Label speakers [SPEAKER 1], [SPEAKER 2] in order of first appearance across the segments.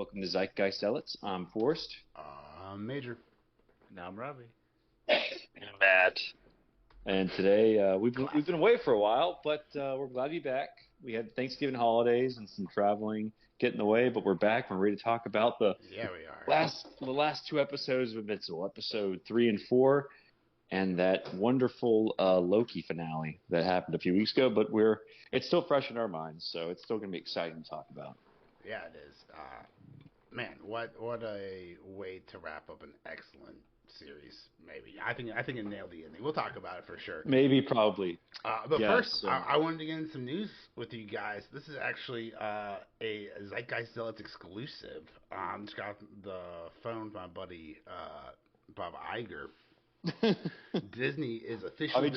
[SPEAKER 1] Welcome to Zeitgeist Zealots. I'm Forrest.
[SPEAKER 2] Major.
[SPEAKER 3] Now I'm Robbie.
[SPEAKER 4] And Matt.
[SPEAKER 1] And today we've been away for a while, but we're glad to be back. We had Thanksgiving holidays and some traveling getting away, but we're back. We're ready to talk about the last two episodes of Invincible, episode 3 and 4, and that wonderful Loki finale that happened a few weeks ago. But it's still fresh in our minds, so it's still going to be exciting to talk about.
[SPEAKER 2] Yeah, it is. Man, what a way to wrap up an excellent series. Maybe I think it nailed the ending. We'll talk about it for sure.
[SPEAKER 1] Maybe, probably.
[SPEAKER 2] But first, I wanted to get in some news with you guys. This is actually a Zeitgeist Zealots exclusive. Just got the phone with my buddy Bob Iger. Disney is officially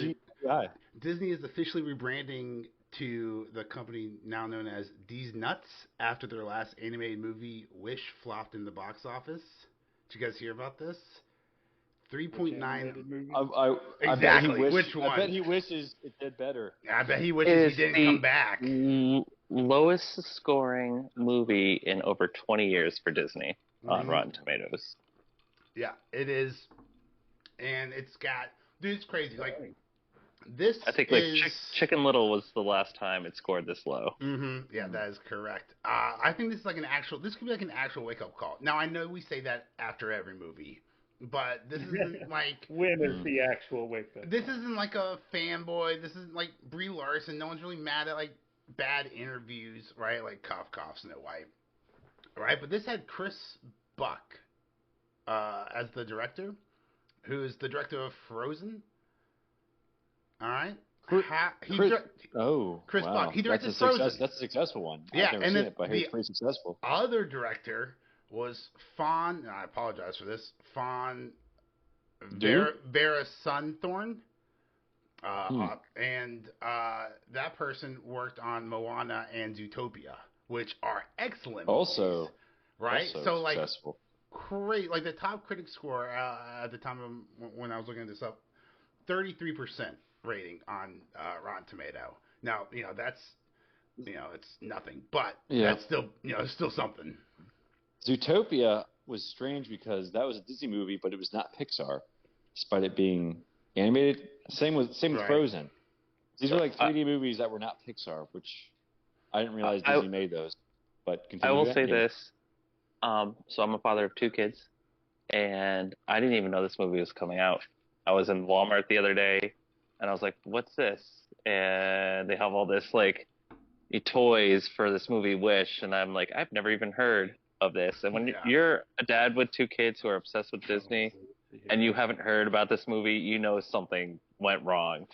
[SPEAKER 2] rebranding to the company now known as D's Nuts after their last animated movie Wish flopped in the box office. Did you guys hear about this? 3.9. Exactly. Which one?
[SPEAKER 1] I bet he wishes it did better.
[SPEAKER 2] I bet he wishes he didn't come back.
[SPEAKER 4] Lowest scoring movie in over 20 years for Disney on Rotten Tomatoes.
[SPEAKER 2] Yeah, it is. And it's got, dude, it's crazy. Like, this
[SPEAKER 4] I think Chicken Little was the last time it scored this low.
[SPEAKER 2] Mm-hmm. Yeah, that is correct. I think this is like this could be like an actual wake-up call. Now, I know we say that after every movie, but this isn't like...
[SPEAKER 3] When is the actual wake-up?
[SPEAKER 2] This isn't like a fanboy. This isn't like Brie Larson. No one's really mad at like bad interviews, right? Like cough, cough, Snow White. Right? But this had Chris Buck as the director, who is the director of Frozen. All right.
[SPEAKER 1] Chris
[SPEAKER 2] Buck. He directed Frozen.
[SPEAKER 1] That's a successful one.
[SPEAKER 2] Yeah,
[SPEAKER 1] I've never seen it, but I heard it's pretty successful.
[SPEAKER 2] Other director was Fawn, and I apologize for this, Fawn Vera Sunthorn. And that person worked on Moana and Zootopia, which are excellent movies, right? So like
[SPEAKER 1] successful.
[SPEAKER 2] Great, like the top critic score at the time of when I was looking this up, 33% rating on Rotten Tomato. Now, that's, it's nothing, but that's still, it's still something.
[SPEAKER 1] Zootopia was strange because that was a Disney movie, but it was not Pixar, despite it being animated. Same with Frozen. These were like 3D movies that were not Pixar, which I didn't realize Disney made those. But
[SPEAKER 4] I will say this. So I'm a father of 2 kids, and I didn't even know this movie was coming out. I was in Walmart the other day, and I was like, what's this? And they have all this, like, toys for this movie Wish, and I'm like, I've never even heard of this. And when you're a dad with 2 kids who are obsessed with Disney, and you haven't heard about this movie, you know something went wrong.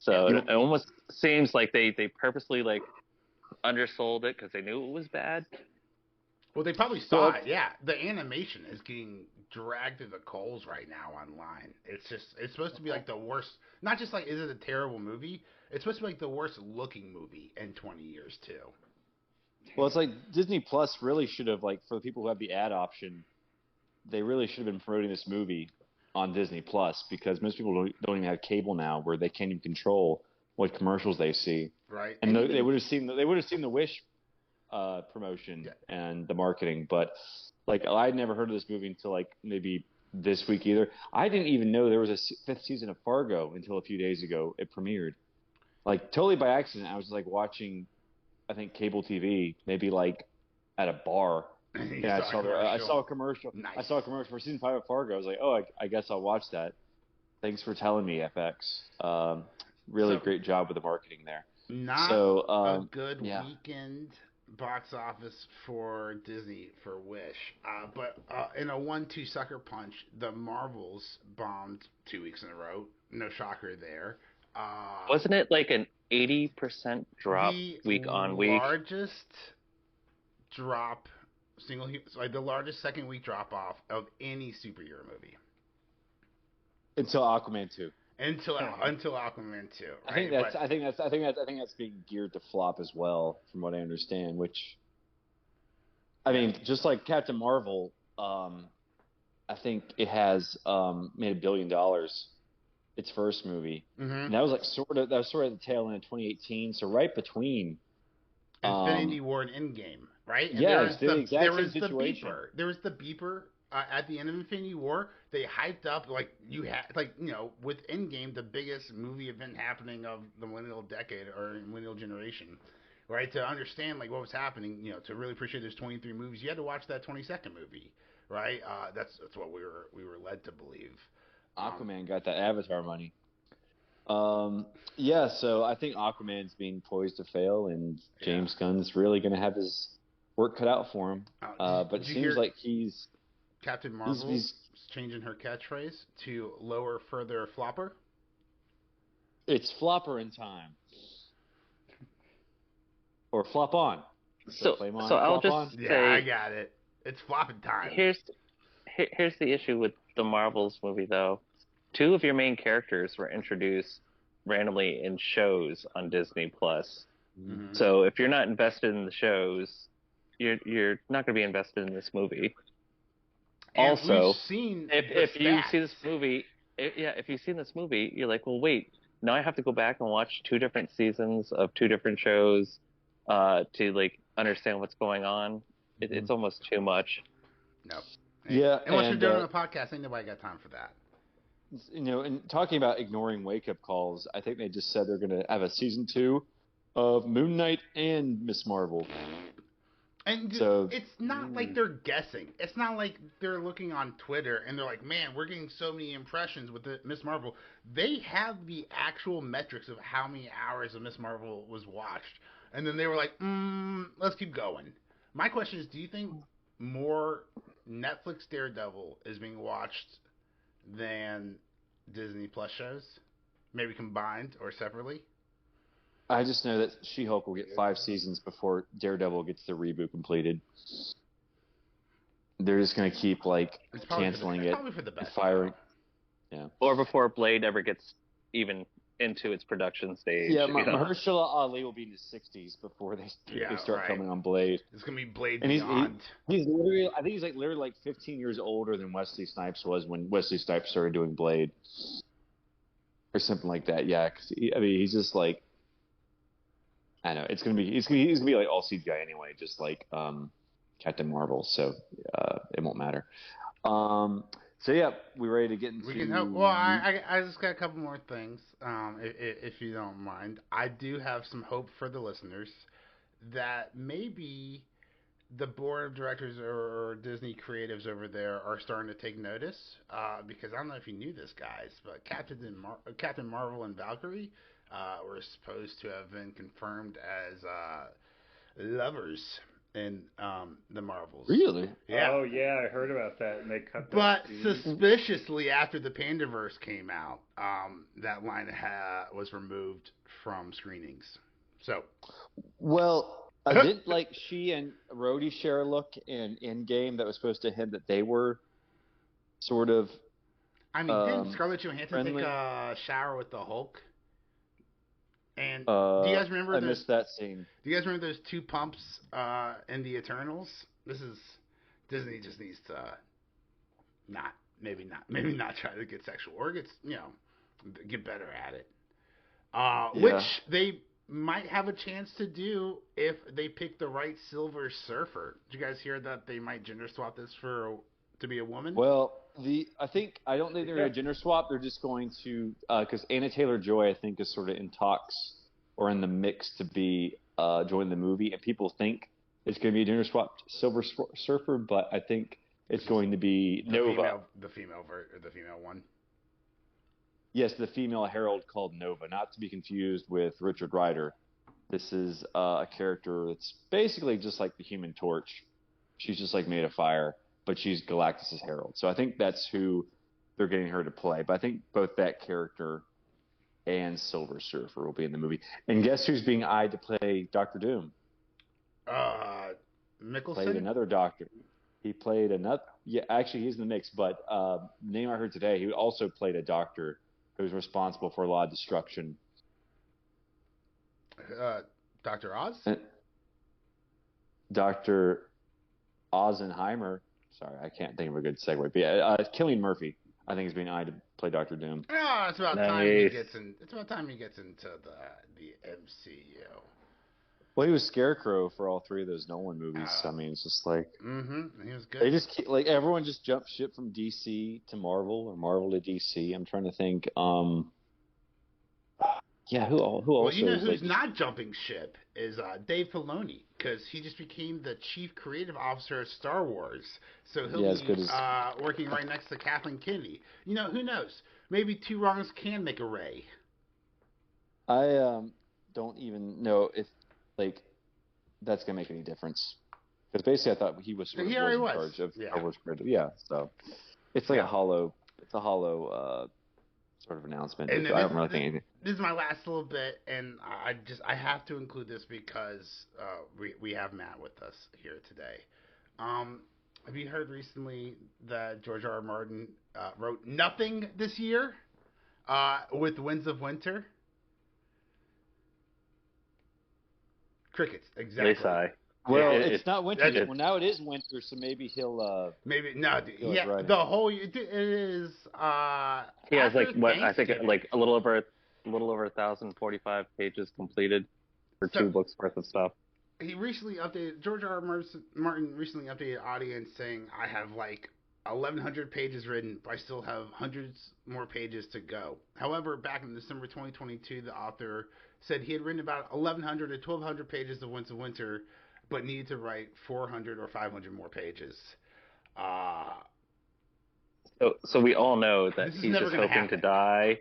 [SPEAKER 4] So it almost seems like they purposely, like, undersold it because they knew it was bad.
[SPEAKER 2] Well, they probably saw it. Yeah, the animation is getting dragged through the coals right now online. It's supposed to be like the worst. Not just like, is it a terrible movie? It's supposed to be like the worst looking movie in 20 years too.
[SPEAKER 1] Well, it's like Disney Plus really should have, like, for the people who have the ad option, they really should have been promoting this movie on Disney Plus, because most people don't even have cable now, where they can't even control what commercials they see.
[SPEAKER 2] Right.
[SPEAKER 1] And they would have seen the Wish promotion and the marketing, but like I'd never heard of this movie until like maybe this week either. I didn't even know there was a 5th season of Fargo until a few days ago. It premiered, like totally by accident. I was like watching, I think, cable TV, maybe like at a bar. Yeah, I saw a commercial. Nice. I saw a commercial for season 5 of Fargo. I was like, oh, I guess I'll watch that. Thanks for telling me, FX. Really great job with the marketing there.
[SPEAKER 2] Not a good weekend box office for Disney for Wish, but in a 1-2 sucker punch, the Marvels bombed 2 weeks in a row. No shocker there.
[SPEAKER 4] Wasn't it like an 80% drop week on week?
[SPEAKER 2] The largest drop, the largest second week drop off of any superhero movie
[SPEAKER 1] until Aquaman 2.
[SPEAKER 2] Until Aquaman 2. Right?
[SPEAKER 1] I think that's being geared to flop as well, from what I understand. Which, I mean, just like Captain Marvel, I think it has made $1 billion. Its first movie, and that was sort of at the tail end of 2018. So right between
[SPEAKER 2] Infinity War and Endgame, right? And
[SPEAKER 1] Yeah, it's the exact
[SPEAKER 2] there
[SPEAKER 1] same
[SPEAKER 2] was the
[SPEAKER 1] situation.
[SPEAKER 2] beeper. There was the beeper at the end of Infinity War. They hyped up like you had with Endgame, the biggest movie event happening of the millennial decade or millennial generation, right? To understand like what was happening, to really appreciate those 23 movies, you had to watch that 22nd movie, right? That's what we were led to believe.
[SPEAKER 1] Aquaman got that Avatar money. Yeah, so I think Aquaman's being poised to fail, and James Gunn's really going to have his work cut out for him. But it seems like he's
[SPEAKER 2] Captain Marvel's changing her catchphrase to lower, further, flopper.
[SPEAKER 1] It's flopper in time, or flop on.
[SPEAKER 4] So I'll just say,
[SPEAKER 2] yeah, I got it. It's flopping time.
[SPEAKER 4] Here's the issue with the Marvels movie, though. 2 of your main characters were introduced randomly in shows on Disney Plus.
[SPEAKER 2] Mm-hmm.
[SPEAKER 4] So if you're not invested in the shows, you're not going to be invested in this movie.
[SPEAKER 2] And
[SPEAKER 4] also,
[SPEAKER 2] if
[SPEAKER 4] you see this movie, if you've seen this movie, you're like, well, wait, now I have to go back and watch 2 different seasons of 2 different shows to like understand what's going on. It's almost too much.
[SPEAKER 2] No.
[SPEAKER 1] Yeah,
[SPEAKER 2] unless you're doing a podcast, ain't nobody got time for that.
[SPEAKER 1] And talking about ignoring wake-up calls, I think they just said they're going to have a season 2 of Moon Knight and Miss Marvel.
[SPEAKER 2] And
[SPEAKER 1] so
[SPEAKER 2] it's not like they're guessing. It's not like they're looking on Twitter and they're like, man, we're getting so many impressions with Miss Marvel. They have the actual metrics of how many hours of Miss Marvel was watched. And then they were like, let's keep going. My question is, do you think more Netflix Daredevil is being watched than Disney Plus shows? Maybe combined or separately?
[SPEAKER 1] I just know that She-Hulk will get 5 seasons before Daredevil gets the reboot completed. They're just going to keep canceling it,
[SPEAKER 2] probably for the best,
[SPEAKER 1] firing. Yeah.
[SPEAKER 4] Or before Blade ever gets even into its production stage.
[SPEAKER 1] Yeah, Mahershala Ali will be in his 60s before they start filming on Blade.
[SPEAKER 2] It's going to be Blade
[SPEAKER 1] and
[SPEAKER 2] Beyond.
[SPEAKER 1] He's literally, I think he's literally 15 years older than Wesley Snipes was when Wesley Snipes started doing Blade. Or something like that, yeah. Cause he's just like, I know, he's gonna be like all CGI anyway, just like Captain Marvel, so it won't matter. So yeah, we ready to get into?
[SPEAKER 2] We can help. Well, I just got a couple more things, if you don't mind. I do have some hope for the listeners that maybe the board of directors or Disney creatives over there are starting to take notice, because I don't know if you knew this, guys, but Captain Marvel and Valkyrie were supposed to have been confirmed as lovers in the Marvels.
[SPEAKER 1] Really?
[SPEAKER 2] Yeah.
[SPEAKER 3] Oh yeah, I heard about that. And they cut.
[SPEAKER 2] But suspiciously, after the Pandaverse came out, that line was removed from screenings. So,
[SPEAKER 1] well, did she and Rhodey share a look in Endgame that was supposed to hint that they were sort of?
[SPEAKER 2] I mean, didn't Scarlett Johansson take a shower with the Hulk? And do you guys remember?
[SPEAKER 1] I missed that scene.
[SPEAKER 2] Do you guys remember those 2 pumps in the Eternals? Disney just needs to maybe not try to get sexual, or get better at it. Which they might have a chance to do if they pick the right Silver Surfer. Did you guys hear that they might gender swap this to be a woman?
[SPEAKER 1] Well, I don't think they're going to gender swap. They're just going to, because Anna Taylor-Joy, I think, is sort of in talks or in the mix to be join the movie, and people think it's going to be a gender swapped Silver Surfer, but I think it's going to be Nova.
[SPEAKER 2] The female one.
[SPEAKER 1] Yes, the female herald called Nova, not to be confused with Richard Rider. This is a character that's basically just like the Human Torch. She's just made of fire, but she's Galactus' herald. So I think that's who they're getting her to play. But I think both that character and Silver Surfer will be in the movie. And guess who's being eyed to play Doctor Doom?
[SPEAKER 2] Mickelson?
[SPEAKER 1] Played another Doctor. He played another. Yeah, actually, he's in the mix. But the name I heard today, he also played a Doctor who's responsible for a lot of destruction.
[SPEAKER 2] Dr. Oz?
[SPEAKER 1] Dr. Ozenheimer. Sorry, I can't think of a good segue. But yeah, Cillian Murphy, I think, is being eyed to play Dr. Doom.
[SPEAKER 2] Oh, it's about time he gets into the MCU.
[SPEAKER 1] Well, he was Scarecrow for all three of those Nolan movies. I mean, it's just like
[SPEAKER 2] he was good.
[SPEAKER 1] they just keep, like everyone just jumped ship from DC to Marvel or Marvel to DC. I'm trying to think. Yeah, who also?
[SPEAKER 2] Well, you know
[SPEAKER 1] is,
[SPEAKER 2] who's
[SPEAKER 1] like,
[SPEAKER 2] not jumping ship is Dave Filoni, because he just became the chief creative officer of Star Wars. So he'll be working right next to Kathleen Kennedy. You know, who knows? Maybe two wrongs can make a Ray.
[SPEAKER 1] I don't even know if like that's gonna make any difference. Because basically, I thought he was sort of in charge of Star Wars creative. Yeah, so it's like a hollow sort of announcement.
[SPEAKER 2] And
[SPEAKER 1] I don't really think anything.
[SPEAKER 2] This is my last little bit, and I have to include this because we have Matt with us here today. Have you heard recently that George R. R. Martin wrote nothing this year with Winds of Winter? Crickets, exactly.
[SPEAKER 4] They sigh.
[SPEAKER 1] Well, it's not winter yet. Well, now it is winter, so maybe he'll.
[SPEAKER 2] Maybe no. Yeah, the whole it is.
[SPEAKER 4] He has like what I think like a little over 1,045 pages completed for 2 books worth of stuff.
[SPEAKER 2] He recently updated. George R. R. Martin recently updated audience saying, "I have like 1,100 pages written, but I still have hundreds more pages to go." However, back in December 2022, the author said he had written about 1,100 to 1,200 pages of Winds of Winter, but needed to write 400 or 500 more pages.
[SPEAKER 4] So we all know that he's just hoping to die,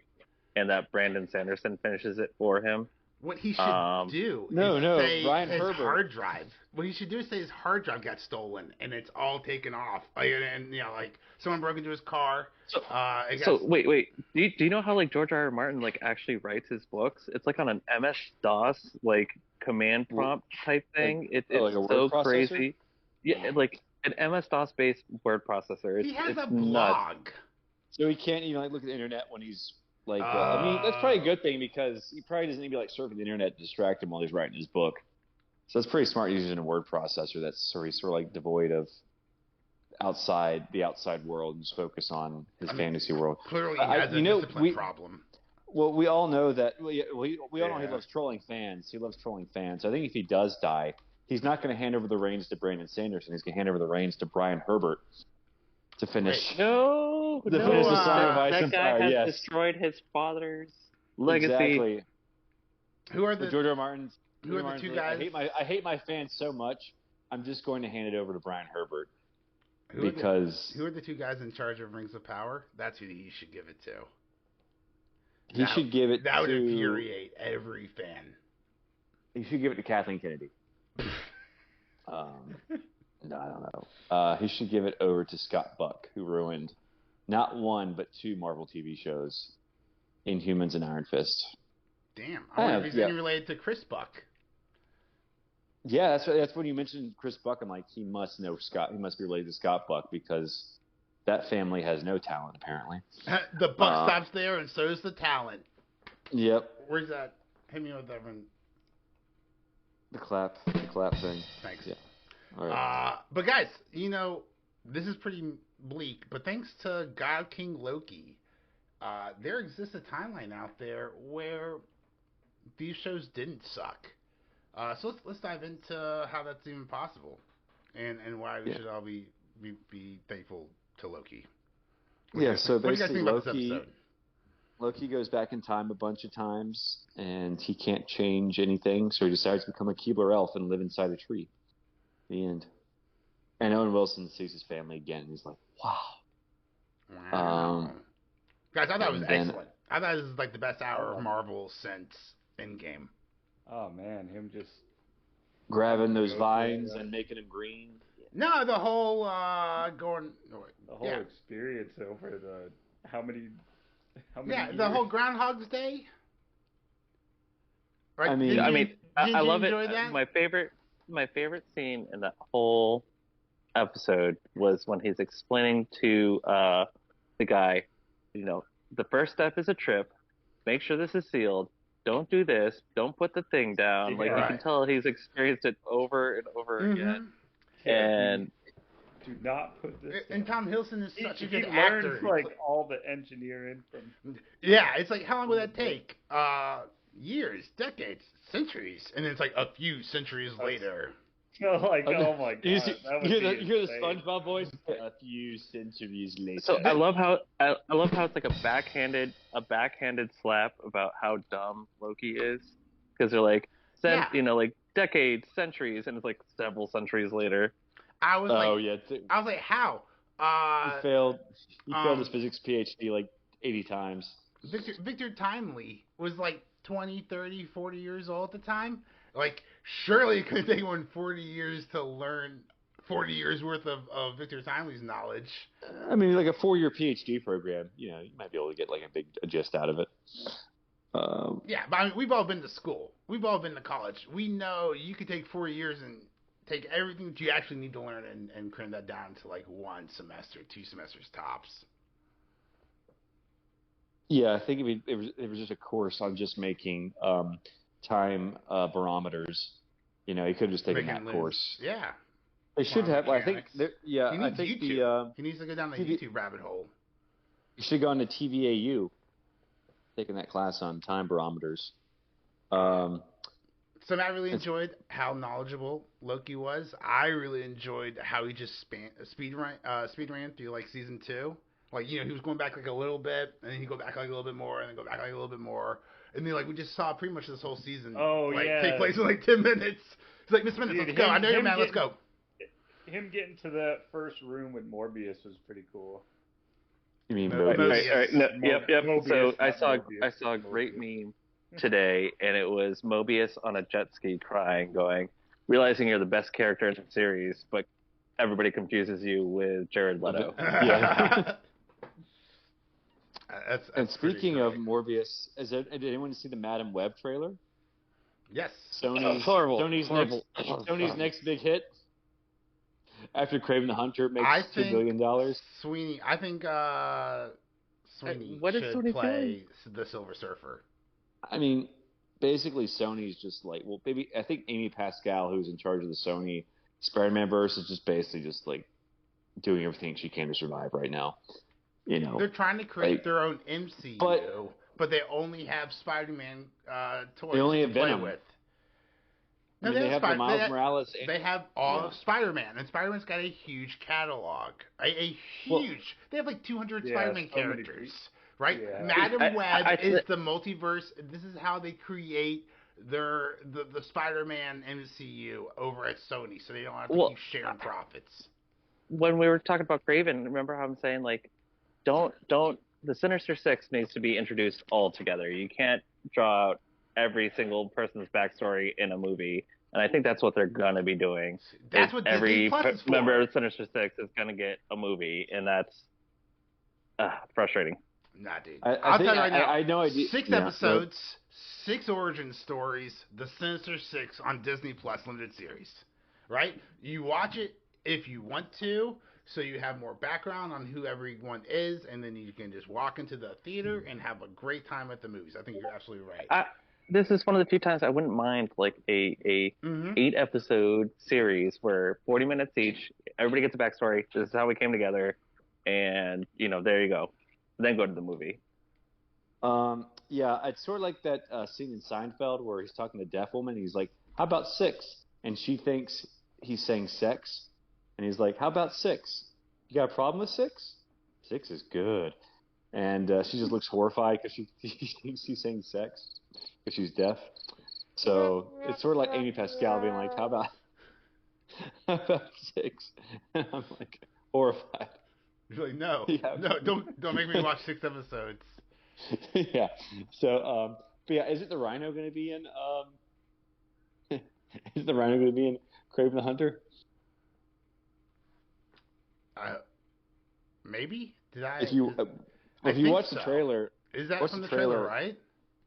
[SPEAKER 4] and that Brandon Sanderson finishes it for him.
[SPEAKER 2] What he should do is say
[SPEAKER 1] Brian
[SPEAKER 2] his
[SPEAKER 1] Herbert.
[SPEAKER 2] hard drive. What he should do is say his hard drive got stolen and it's all taken off. And you know, like someone broke into his car.
[SPEAKER 4] So wait. Do you know how like George R. R. Martin like actually writes his books? It's like on an MS-DOS like command prompt type thing. It's like so crazy. Yeah, like an MS-DOS based word processor.
[SPEAKER 2] He has a blog.
[SPEAKER 4] Nuts.
[SPEAKER 1] So he can't even like look at the internet when he's like. I mean, that's probably a good thing because he probably doesn't need to be like surfing the internet to distract him while he's writing his book. So it's pretty smart using a word processor that's sort of like devoid of the outside world and just focus on his fantasy world.
[SPEAKER 2] Clearly, he has a discipline problem.
[SPEAKER 1] Well, we all know that. We all know he loves trolling fans. He loves trolling fans. So I think if he does die, he's not going to hand over the reins to Brandon Sanderson. He's going to hand over the reins to Brian Herbert to finish.
[SPEAKER 4] Finish the Song of Ice and Fire. That guy has destroyed his father's legacy.
[SPEAKER 1] Exactly.
[SPEAKER 2] Who are the
[SPEAKER 1] George R. Martin's?
[SPEAKER 2] Who are the two guys?
[SPEAKER 1] I hate my fans so much. I'm just going to hand it over to Brian Herbert. Who
[SPEAKER 2] are the two guys in charge of Rings of Power? That's who you should give it to.
[SPEAKER 1] He should give it
[SPEAKER 2] that would infuriate every fan.
[SPEAKER 1] He should give it to Kathleen Kennedy. No, I don't know. He should give it over to Scott Buck, who ruined not one but 2 Marvel TV shows, Inhumans and Iron Fist.
[SPEAKER 2] Damn, I wonder if he's any related to Chris Buck.
[SPEAKER 1] Yeah, that's when you mentioned Chris Buck. I'm like, he must know Scott. He must be related to Scott Buck because that family has no talent, apparently.
[SPEAKER 2] The buck stops there, and so does the talent.
[SPEAKER 1] Yep.
[SPEAKER 2] Where's that? Hit me with that one.
[SPEAKER 1] The clap thing.
[SPEAKER 2] Thanks.
[SPEAKER 1] Yeah. All right.
[SPEAKER 2] But guys, you know, this is pretty bleak, but thanks to God King Loki, there exists a timeline out there where these shows didn't suck. So let's dive into how that's even possible, and why we should all be thankful to Loki.
[SPEAKER 1] So basically Loki goes back in time a bunch of times, and he can't change anything, so he decides to become a Keebler elf and live inside a tree. The end. And Owen Wilson sees his family again, and he's like, wow.
[SPEAKER 2] Guys, I thought it was excellent. I thought this was like the best hour of Marvel since Endgame.
[SPEAKER 3] Oh man, him just
[SPEAKER 1] grabbing those vines and making them green.
[SPEAKER 2] No, the whole
[SPEAKER 3] experience over the how many years?
[SPEAKER 2] The whole Groundhog's Day. Right?
[SPEAKER 4] I love it. That? My favorite scene in that whole episode was when he's explaining to the guy, you know, the first step is a trip. Make sure this is sealed. Don't do this. Don't put the thing down. Like you can tell, he's experienced it over and over again. And
[SPEAKER 3] do not put this.
[SPEAKER 2] And Tom Hiddleston is such a good
[SPEAKER 3] actor. He learns like all the engineering from.
[SPEAKER 2] Yeah, it's like how long would that take? years, decades, centuries, and then it's like a few centuries later.
[SPEAKER 3] Like, oh my god,
[SPEAKER 1] you
[SPEAKER 3] that would
[SPEAKER 1] hear
[SPEAKER 3] be
[SPEAKER 1] the
[SPEAKER 3] insane.
[SPEAKER 1] SpongeBob voice. A few centuries later.
[SPEAKER 4] So I love how it's like a backhanded slap about how dumb Loki is, because they're like, like decades, centuries, and it's like several centuries later.
[SPEAKER 2] I was
[SPEAKER 1] I
[SPEAKER 2] was like, how?
[SPEAKER 1] He failed his physics PhD like 80 times.
[SPEAKER 2] Victor Timely was like 20, 30, 40 years old at the time. Like, surely it could take one 40 years to learn 40 years worth of Victor Timely's knowledge.
[SPEAKER 1] I mean, like a 4-year PhD program, you might be able to get like a gist out of it.
[SPEAKER 2] Yeah, but I mean, we've all been to school. We've all been to college. We know you could take 4 years and take everything that you actually need to learn and cram that down to like 1 semester, 2 semesters tops.
[SPEAKER 1] Yeah, I think it was just a course on just making time barometers. You could have just taken that course.
[SPEAKER 2] Yeah.
[SPEAKER 1] They should have. Well, I think.
[SPEAKER 2] He needs YouTube. He needs to go down the YouTube rabbit hole.
[SPEAKER 1] You should go on to TVAU, taking that class on time barometers.
[SPEAKER 2] So Matt really enjoyed how knowledgeable Loki was. I really enjoyed how he just speed ran through like season 2. Like, he was going back like a little bit, and then he'd go back like a little bit more, and then go back like a little bit more. And then like we just saw pretty much this whole season take place in like 10 minutes. He's like, Miss Minutes, let's go. I know you're mad, let's go.
[SPEAKER 3] Him getting to that first room with Morbius was pretty cool.
[SPEAKER 1] You mean
[SPEAKER 4] Mobius? Right. No, yep.
[SPEAKER 3] Mobius,
[SPEAKER 4] so I saw a
[SPEAKER 3] Mobius.
[SPEAKER 4] great meme today, and it was Mobius on a jet ski crying, going, realizing you're the best character in the series, but everybody confuses you with Jared Leto.
[SPEAKER 1] Yeah.
[SPEAKER 2] That's
[SPEAKER 1] and speaking of Morbius, did anyone see the Madam Web trailer?
[SPEAKER 2] Yes.
[SPEAKER 1] Sony's next big hit after Kraven the Hunter makes $2 billion.
[SPEAKER 2] Sweeney should play the Silver Surfer.
[SPEAKER 1] I mean, basically Sony's just like, well, maybe I think Amy Pascal, who's in charge of the Sony Spider-Man verse, is just basically just like doing everything she can to survive right now.
[SPEAKER 2] They're trying to create their own MCU, but they only have Spider-Man toys
[SPEAKER 1] they only have
[SPEAKER 2] to play
[SPEAKER 1] Venom.
[SPEAKER 2] with.
[SPEAKER 1] No, they have Miles Morales.
[SPEAKER 2] They have all of Spider-Man, and Spider-Man's got a huge catalog. They have like 200 Spider-Man characters, right?
[SPEAKER 3] Yeah.
[SPEAKER 2] Madam Web is the multiverse. This is how they create the Spider-Man MCU over at Sony, so they don't have to keep sharing profits.
[SPEAKER 4] When we were talking about Kraven, remember how I'm saying like, don't the Sinister Six needs to be introduced all together. You can't draw out every single person's backstory in a movie, and I think that's what they're gonna be doing.
[SPEAKER 2] That's what
[SPEAKER 4] every member of
[SPEAKER 2] for.
[SPEAKER 4] Sinister Six is gonna get a movie, and that's frustrating.
[SPEAKER 2] Nah, dude.
[SPEAKER 1] I'll
[SPEAKER 2] tell you right now.
[SPEAKER 1] I know
[SPEAKER 2] 6 episodes, 6 origin stories, the Sinister Six on Disney Plus limited series. Right? You watch it if you want to, so you have more background on who everyone is, and then you can just walk into the theater and have a great time at the movies. I think you're absolutely right.
[SPEAKER 4] This is one of the few times I wouldn't mind like a 8-episode series where 40 minutes each, everybody gets a backstory. This is how we came together, and there you go. Then go to the movie.
[SPEAKER 1] Yeah, it's sort of like that scene in Seinfeld where he's talking to the deaf woman. And he's like, "How about 6?" And she thinks he's saying sex. And he's like, "How about 6? You got a problem with 6? 6 is good." And she just looks horrified because she thinks he's saying sex because she's deaf. So it's sort of like Amy Pascal being like, how about 6? And I'm like horrified.
[SPEAKER 2] You're like, no, don't make me watch 6 episodes.
[SPEAKER 1] Yeah. So, but yeah, is it the Rhino going to be in? Is the Rhino going to be in Kraven the Hunter?
[SPEAKER 2] Maybe.
[SPEAKER 1] If you watch the trailer,
[SPEAKER 2] is that from the trailer, right?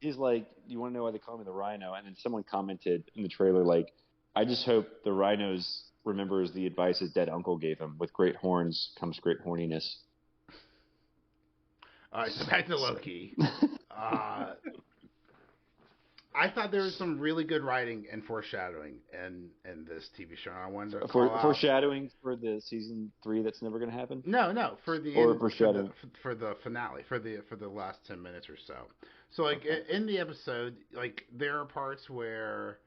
[SPEAKER 1] He's like, "You want to know why they call me the Rhino?" And then someone commented in the trailer, like, "I just hope the Rhinos remembers the advice his dead uncle gave him. With great horns comes great horniness."
[SPEAKER 2] All right, so back to Loki. I thought there was some really good writing and foreshadowing in this TV show. I wanted to call out
[SPEAKER 1] foreshadowing for the season 3 that's never going to happen.
[SPEAKER 2] No, for the
[SPEAKER 1] or
[SPEAKER 2] end,
[SPEAKER 1] foreshadowing
[SPEAKER 2] for the finale, for the last 10 minutes or so. So like in the episode, like there are parts where,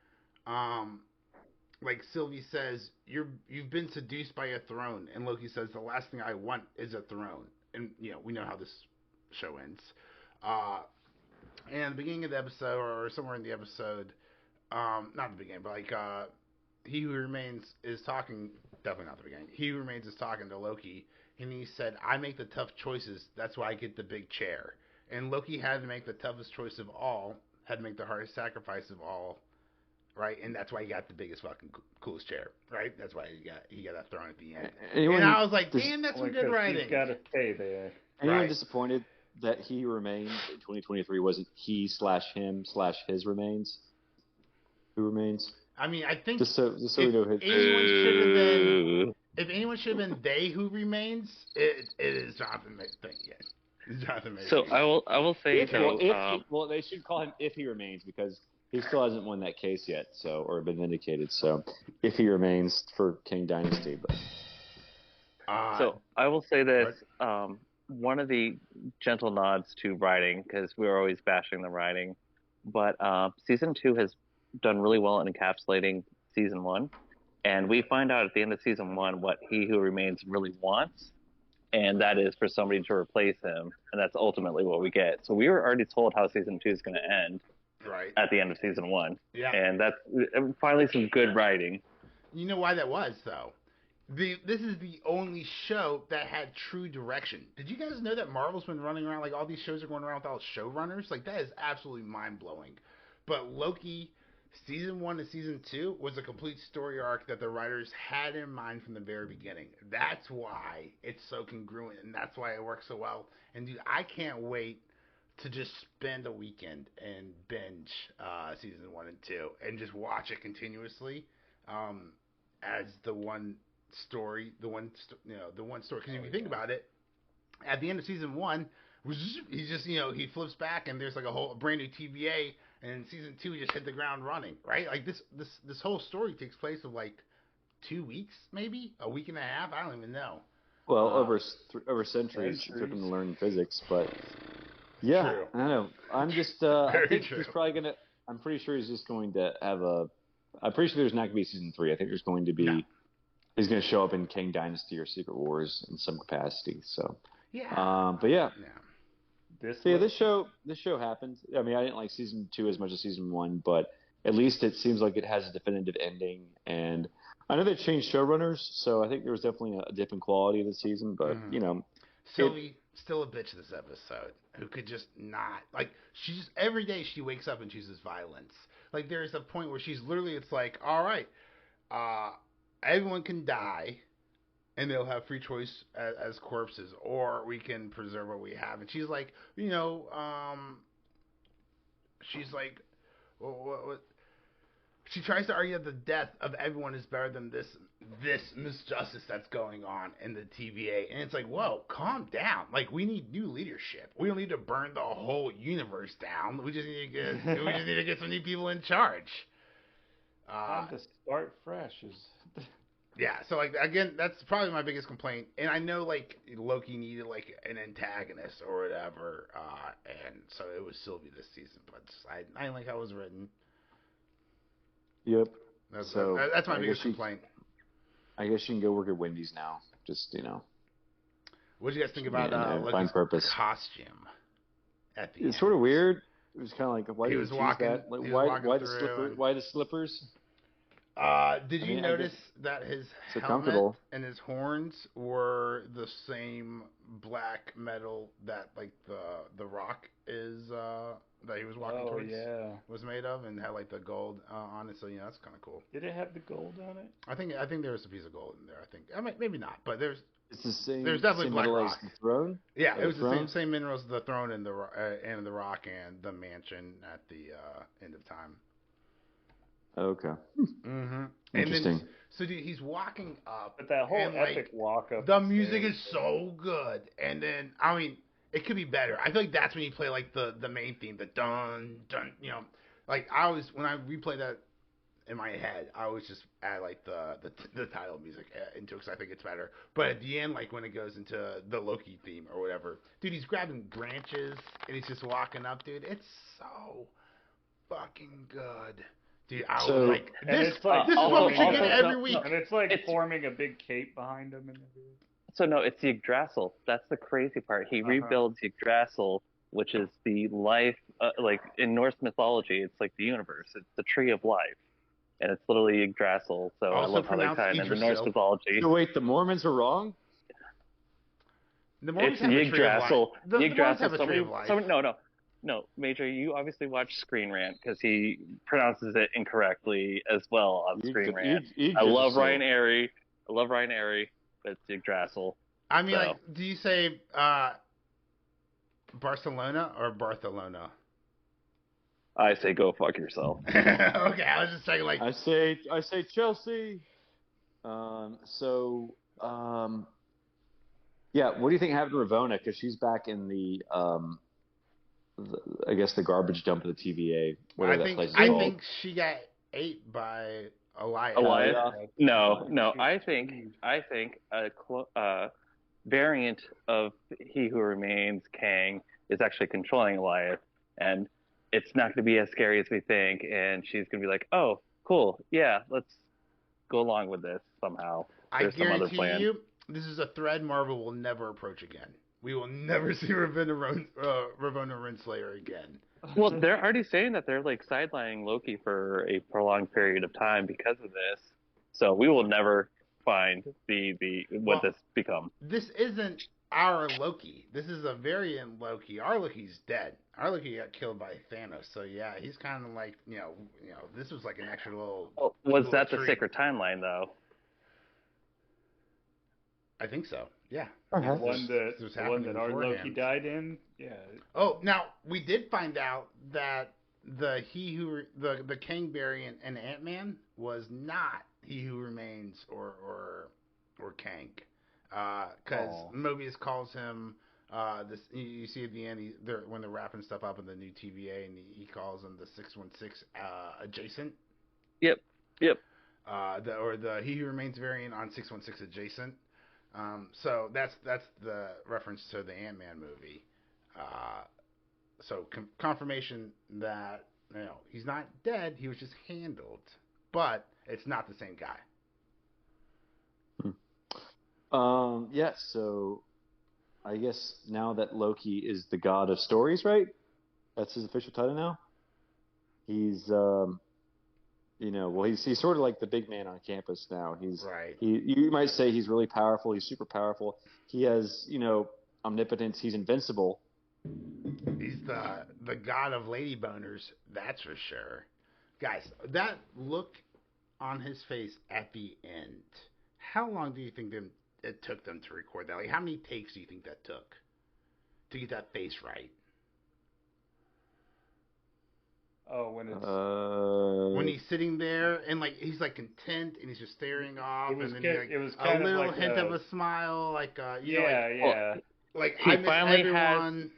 [SPEAKER 2] like Sylvie says, you've been seduced by a throne, and Loki says the last thing I want is a throne, and we know how this show ends. And at the beginning of the episode, or somewhere in the episode, not the beginning, but like He Who Remains is talking. Definitely not the beginning. He Who Remains is talking to Loki, and he said, "I make the tough choices. That's why I get the big chair." And Loki had to make the toughest choice of all, had to make the hardest sacrifice of all, right? And that's why he got the biggest fucking coolest chair, right? That's why he got that throne at the end. And I was like, damn, that's some good writing.
[SPEAKER 3] He's got to stay there.
[SPEAKER 1] Anyone disappointed that He Remains in 2023 wasn't he/him/his remains? Who remains?
[SPEAKER 2] I mean, I think
[SPEAKER 1] just so we know his.
[SPEAKER 2] If anyone should have been they who remains, it is Jonathan Majors. It's Jonathan Majors.
[SPEAKER 4] So I will say
[SPEAKER 1] well, they should call him If He Remains, because he still hasn't won that case yet, or been vindicated. So If He Remains for King Dynasty, but.
[SPEAKER 4] So I will say this. One of the gentle nods to writing, because we're always bashing the writing, but season 2 has done really well in encapsulating season 1, and we find out at the end of season 1 what He Who Remains really wants, and that is for somebody to replace him, and that's ultimately what we get. So we were already told how season 2 is going to end,
[SPEAKER 2] right,
[SPEAKER 4] at the end of season 1.
[SPEAKER 2] Yeah,
[SPEAKER 4] and that's finally some good writing.
[SPEAKER 2] You know why that was, though? This is the only show that had true direction. Did you guys know that Marvel's been running around, like all these shows are going around without showrunners? Like, that is absolutely mind-blowing. But Loki, season 1 to season 2 was a complete story arc that the writers had in mind from the very beginning. That's why it's so congruent, and that's why it works so well. And dude, I can't wait to just spend a weekend and binge season 1 and 2 and just watch it continuously as the one story, because if you think about it, at the end of season 1, he just he flips back and there's like a brand new TVA, and in season 2 he just hit the ground running, right? Like this whole story takes place of like 2 weeks, maybe a week and a half. I don't even know.
[SPEAKER 1] Well, over centuries it took him to learn physics, but yeah, true. I don't know. I'm just I think he's probably gonna. I'm pretty sure he's just going to have a. I'm pretty sure there's not gonna be season 3. I think there's going to be. No. He's going to show up in King Dynasty or Secret Wars in some capacity. So
[SPEAKER 2] yeah,
[SPEAKER 1] but yeah,
[SPEAKER 3] this
[SPEAKER 1] show happened. I mean, I didn't like season 2 as much as season 1, but at least it seems like it has a definitive ending. And I know they changed showrunners, so I think there was definitely a dip in quality this season. But
[SPEAKER 2] Sylvie still a bitch this episode, who could just not, like, she just every day she wakes up and chooses violence. Like, there's a point where she's literally, it's like, all right, everyone can die, and they'll have free choice as corpses, or we can preserve what we have. And she's like, she's like, what? She tries to argue that the death of everyone is better than this misjustice that's going on in the TVA. And it's like, whoa, calm down. Like, we need new leadership. We don't need to burn the whole universe down. We just need to get some new people in charge.
[SPEAKER 3] Time to start fresh.
[SPEAKER 2] Yeah, so like again, that's probably my biggest complaint. And I know like Loki needed like an antagonist or whatever, and so it was Sylvie this season. But I didn't like how it was written.
[SPEAKER 1] Yep.
[SPEAKER 2] That's my biggest complaint.
[SPEAKER 1] I guess you can go work at Wendy's now. Just
[SPEAKER 2] What did you guys think about Loki's costume? At the end?
[SPEAKER 1] It's sort of weird. It was kind of like, why did you choose that? Like, why the slippers?
[SPEAKER 2] Did you notice that his helmet and his horns were the same black metal that like the Rock is that he was walking towards was made of, and had like the gold on it? So that's kind of cool.
[SPEAKER 3] Did it have the gold on it?
[SPEAKER 2] I think there was a piece of gold in there. I mean, maybe not, but there's
[SPEAKER 1] the same.
[SPEAKER 2] There's definitely
[SPEAKER 1] same
[SPEAKER 2] black
[SPEAKER 1] mineral
[SPEAKER 2] rock.
[SPEAKER 1] as the throne.
[SPEAKER 2] Yeah, it was the same minerals as the throne and the rock and the mansion at the end of time.
[SPEAKER 1] Okay.
[SPEAKER 2] Mm-hmm.
[SPEAKER 1] Interesting.
[SPEAKER 2] And then, so dude, he's walking up.
[SPEAKER 3] But that whole epic walk up.
[SPEAKER 2] The music is so good. And then, I mean, it could be better. I feel like that's when you play like the main theme, the dun dun. Like I was when I replayed that in my head, I was just add like the title music into it because I think it's better. But at the end, like when it goes into the Loki theme or whatever, dude, he's grabbing branches and he's just walking up, dude. It's so fucking good, dude. I was like, this is what we should get every week.
[SPEAKER 3] And it's like forming a big cape behind him and everything.
[SPEAKER 4] So no, it's Yggdrasil. That's the crazy part. He rebuilds Yggdrasil, which is the life, like in Norse mythology, it's like the universe. It's the tree of life. And it's literally Yggdrasil, so
[SPEAKER 2] Also
[SPEAKER 4] I love how they tie it into Norse mythology.
[SPEAKER 1] So wait, the Mormons are wrong?
[SPEAKER 2] The Mormons
[SPEAKER 4] It's
[SPEAKER 2] have
[SPEAKER 4] Yggdrasil.
[SPEAKER 2] The Mormons have a
[SPEAKER 4] Yggdrasil.
[SPEAKER 2] tree of life.
[SPEAKER 4] No, Major, you obviously watch Screen Rant because he pronounces it incorrectly as well on Screen Rant. I love Ryan Airy, but it's Yggdrasil.
[SPEAKER 2] I mean, like, do you say Barcelona or Barcelona?
[SPEAKER 4] I say go fuck yourself.
[SPEAKER 2] Okay, I was just saying like
[SPEAKER 1] I say Chelsea. Yeah. What do you think happened to Ravonna? Because she's back in the I guess the garbage dump of the TVA.
[SPEAKER 2] I think she got ate by Elias.
[SPEAKER 4] No. I think a variant of He Who Remains, Kang, is actually controlling Elias, and it's not going to be as scary as we think, and she's going to be like, oh, cool, yeah, let's go along with this somehow. There's some other plan.
[SPEAKER 2] You, this is a thread Marvel will never approach again. We will never see Ravonna Renslayer again.
[SPEAKER 4] Well, they're already saying that they're like sidelining Loki for a prolonged period of time because of this. So we will never find this become.
[SPEAKER 2] This isn't our Loki. This is a variant Loki. Our Loki's dead. Our Loki got killed by Thanos. So yeah, he's kind of like this was like an extra little.
[SPEAKER 4] Was that the sacred timeline though?
[SPEAKER 2] I think so. Yeah.
[SPEAKER 3] The one that our Loki died in. Yeah.
[SPEAKER 2] Oh, now we did find out that the Kang variant in Ant-Man was not He Who Remains or Kang, because Mobius calls him this. You see at the end when they're wrapping stuff up in the new TVA, and he calls him the 616 adjacent.
[SPEAKER 4] Yep.
[SPEAKER 2] The He Who Remains variant on 616 adjacent. So that's the reference to the Ant-Man movie. So confirmation that he's not dead. He was just handled, but it's not the same guy.
[SPEAKER 1] Yeah. So I guess now that Loki is the god of stories, right? That's his official title now. He's he's sort of like the big man on campus now. He's
[SPEAKER 2] right.
[SPEAKER 1] You might say he's really powerful. He's super powerful. He has, omnipotence. He's invincible.
[SPEAKER 2] He's the god of lady boners. That's for sure. Guys, that look on his face at the end. How long do you think it took them to record that? Like, how many takes do you think that took to get that face right?
[SPEAKER 3] Oh, when he's
[SPEAKER 2] sitting there and like he's like content and he's just staring off,
[SPEAKER 3] it was
[SPEAKER 2] and then
[SPEAKER 3] it was
[SPEAKER 2] a little hint of a smile, like
[SPEAKER 4] Well,
[SPEAKER 2] like
[SPEAKER 4] he
[SPEAKER 2] I miss
[SPEAKER 4] finally
[SPEAKER 2] everyone.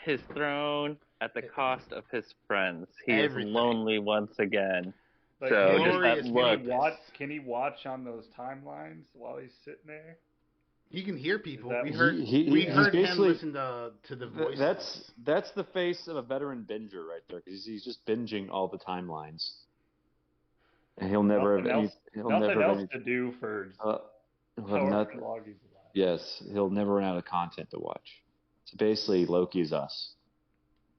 [SPEAKER 4] His throne at the cost of his friends. He is lonely once again.
[SPEAKER 3] Like,
[SPEAKER 4] so just that look.
[SPEAKER 3] Can he watch on those timelines while he's sitting there?
[SPEAKER 2] He can hear people. We
[SPEAKER 1] heard
[SPEAKER 2] him listen to the voices.
[SPEAKER 1] That's the face of a veteran binger right there, because he's just binging all the timelines, and he'll never have
[SPEAKER 3] nothing else to do for however long he's alive.
[SPEAKER 1] Yes, he'll never run out of content to watch. So basically, Loki's us,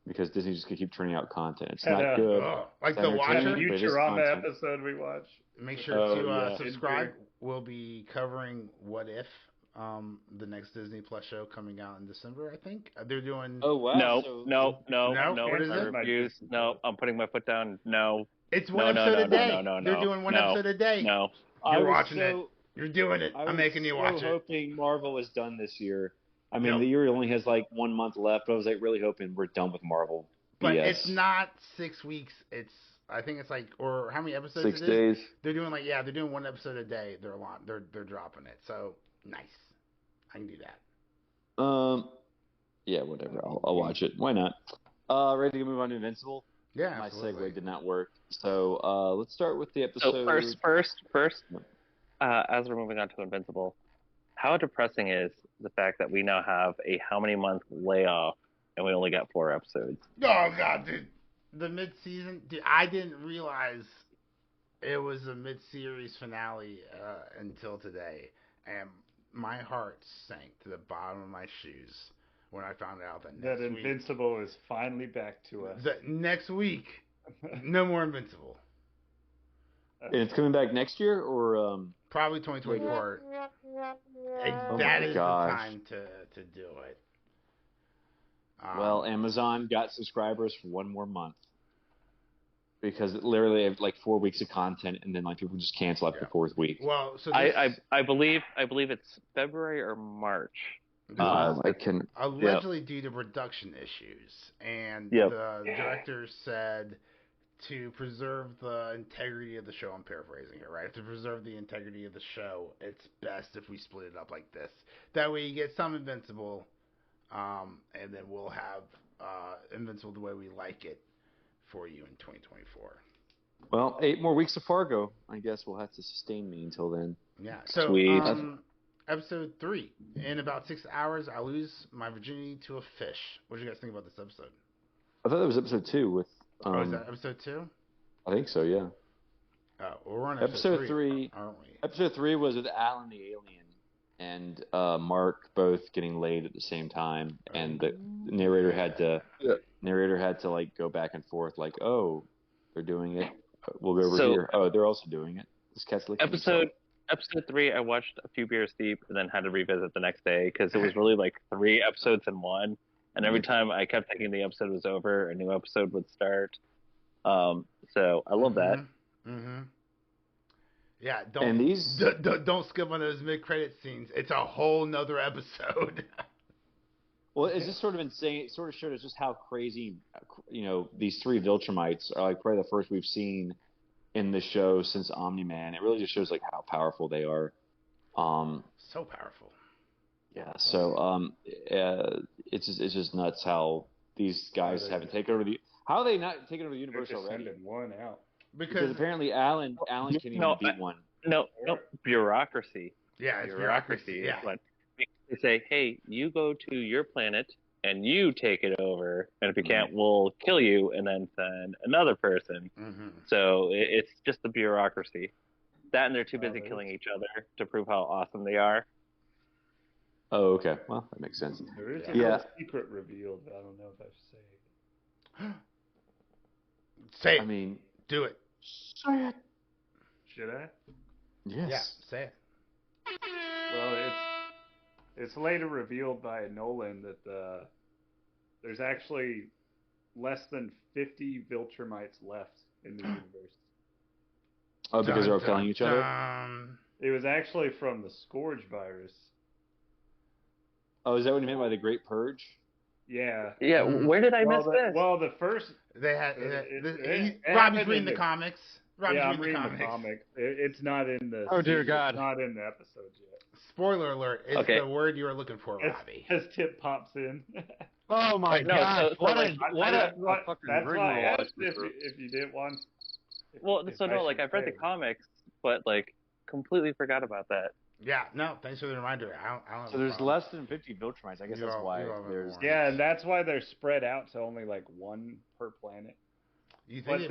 [SPEAKER 1] because Disney just gonna keep turning out content. It's not good.
[SPEAKER 2] Like the Watcher.
[SPEAKER 3] Futurama episode we watch.
[SPEAKER 2] Make sure to subscribe. We'll be covering What If. The next Disney Plus show coming out in December, I think. They're doing.
[SPEAKER 1] Oh wow!
[SPEAKER 4] No.
[SPEAKER 2] What is it?
[SPEAKER 4] Reviews. No, I'm putting my foot down. No.
[SPEAKER 2] It's one episode a day.
[SPEAKER 4] No.
[SPEAKER 2] They're doing one episode a day.
[SPEAKER 4] No.
[SPEAKER 2] You're watching it. You're doing it. I'm making you watch it.
[SPEAKER 1] I was hoping Marvel was done this year. I mean, the year only has like 1 month left. But I was like really hoping we're done with Marvel.
[SPEAKER 2] But it's not 6 weeks. I think it's like, or how many episodes?
[SPEAKER 1] 6 days.
[SPEAKER 2] They're doing they're doing one episode a day. They're dropping it. So nice. I can do that.
[SPEAKER 1] Yeah, whatever. I'll watch it. Why not? Ready to move on to Invincible?
[SPEAKER 2] Yeah,
[SPEAKER 1] My
[SPEAKER 2] absolutely.
[SPEAKER 1] segue did not work. So let's start with the
[SPEAKER 4] So
[SPEAKER 1] episode.
[SPEAKER 4] first, as we're moving on to Invincible, how depressing is the fact that we now have a how many month layoff and we only got 4 episodes?
[SPEAKER 2] Oh god, dude, the mid-season, dude, I didn't realize it was a mid-series finale until today, and my heart sank to the bottom of my shoes when I found out that
[SPEAKER 3] That
[SPEAKER 2] next week,
[SPEAKER 3] Invincible is finally back to us.
[SPEAKER 2] next week, no more Invincible.
[SPEAKER 1] And it's coming back next year, or
[SPEAKER 2] Probably 2024.
[SPEAKER 1] Oh
[SPEAKER 2] That
[SPEAKER 1] my
[SPEAKER 2] is
[SPEAKER 1] gosh.
[SPEAKER 2] the time to do it.
[SPEAKER 1] Well, Amazon got subscribers for one more month because it literally have like 4 weeks of content, and then like people just cancel after the fourth week.
[SPEAKER 2] Well, so this,
[SPEAKER 4] I believe it's February or March.
[SPEAKER 2] this
[SPEAKER 1] I can.
[SPEAKER 2] allegedly due to production issues, and
[SPEAKER 4] Yep.
[SPEAKER 2] the director said to preserve the integrity of the show. I'm paraphrasing here, right? To preserve the integrity of the show, it's best if we split it up like this. That way, you get some Invincible, and then we'll have Invincible the way we like it for you in 2024.
[SPEAKER 1] Well, 8 more weeks of Fargo. I guess will have to sustain me until then.
[SPEAKER 2] Yeah. So,
[SPEAKER 4] Sweet.
[SPEAKER 2] episode 3. In about 6 hours, I lose my virginity to a fish. What do you guys think about this episode?
[SPEAKER 1] I thought that was episode 2 with.
[SPEAKER 2] Is that episode 2?
[SPEAKER 1] I think so. Yeah.
[SPEAKER 2] Oh, well, we're on
[SPEAKER 1] Episode 3,
[SPEAKER 2] aren't we?
[SPEAKER 1] Episode 3 was with Alan the alien and Mark both getting laid at the same time, and the narrator had to like go back and forth, like, oh, they're doing it. We'll go over here. Oh, they're also doing it. This cat's licking himself.
[SPEAKER 4] Episode 3, I watched a few beers deep and then had to revisit the next day because it was really like 3 episodes in one. And every time I kept thinking the episode was over, a new episode would start. So I love that.
[SPEAKER 2] Mm-hmm. Yeah, don't skip on those mid-credit scenes. It's a whole nother episode.
[SPEAKER 1] Well, it's just sort of insane. It sort of showed us just how crazy, these 3 Viltrumites are, like probably the first we've seen in the show since Omni-Man. It really just shows like how powerful they are.
[SPEAKER 2] So powerful.
[SPEAKER 1] Yeah. So it's just nuts how these guys haven't taken over the. How are they not taken over the universe
[SPEAKER 3] They're just
[SPEAKER 1] already?
[SPEAKER 3] sending one out.
[SPEAKER 1] Because apparently Alan can't even beat one.
[SPEAKER 4] No, bureaucracy.
[SPEAKER 2] Yeah, it's
[SPEAKER 4] Bureaucracy.
[SPEAKER 2] Yeah.
[SPEAKER 4] They say, hey, you go to your planet and you take it over, and if you can't, we'll kill you and then send another person.
[SPEAKER 2] Mm-hmm.
[SPEAKER 4] So it's just the bureaucracy. That and they're too busy killing each other to prove how awesome they are.
[SPEAKER 1] Oh, okay. Well, that makes sense.
[SPEAKER 3] There is a little secret revealed, but I don't know if I should say it.
[SPEAKER 2] Say it.
[SPEAKER 1] I mean,
[SPEAKER 2] do it.
[SPEAKER 1] Say it.
[SPEAKER 3] Should I?
[SPEAKER 1] Yes.
[SPEAKER 2] Yeah, say it.
[SPEAKER 3] Well, it's later revealed by Nolan that there's actually less than 50 Viltrumites left in the universe.
[SPEAKER 1] Oh, because they're all killing each other?
[SPEAKER 3] It was actually from the Scourge virus.
[SPEAKER 1] Oh, is that what you meant by the Great Purge?
[SPEAKER 3] Yeah.
[SPEAKER 4] Yeah, where did I miss this?
[SPEAKER 3] Well, the first...
[SPEAKER 2] They had...
[SPEAKER 3] it
[SPEAKER 2] Robbie's reading the comics.
[SPEAKER 3] I'm reading the comic. It's not in the...
[SPEAKER 1] Oh, dear God.
[SPEAKER 3] It's not in the episode yet.
[SPEAKER 2] Spoiler alert. It's the word you were looking for, Robbie.
[SPEAKER 3] As Tip pops in.
[SPEAKER 1] Oh, my God.
[SPEAKER 4] What a
[SPEAKER 3] fucking that's why I asked if you didn't want...
[SPEAKER 4] I've read the comics, but, like, completely forgot about that.
[SPEAKER 2] Yeah, no, thanks for the reminder. I don't
[SPEAKER 1] so there's less than 50 Viltrumites. I guess that's why there's...
[SPEAKER 3] Yeah, and that's why they're spread out to only, like, 1 per planet.
[SPEAKER 2] You think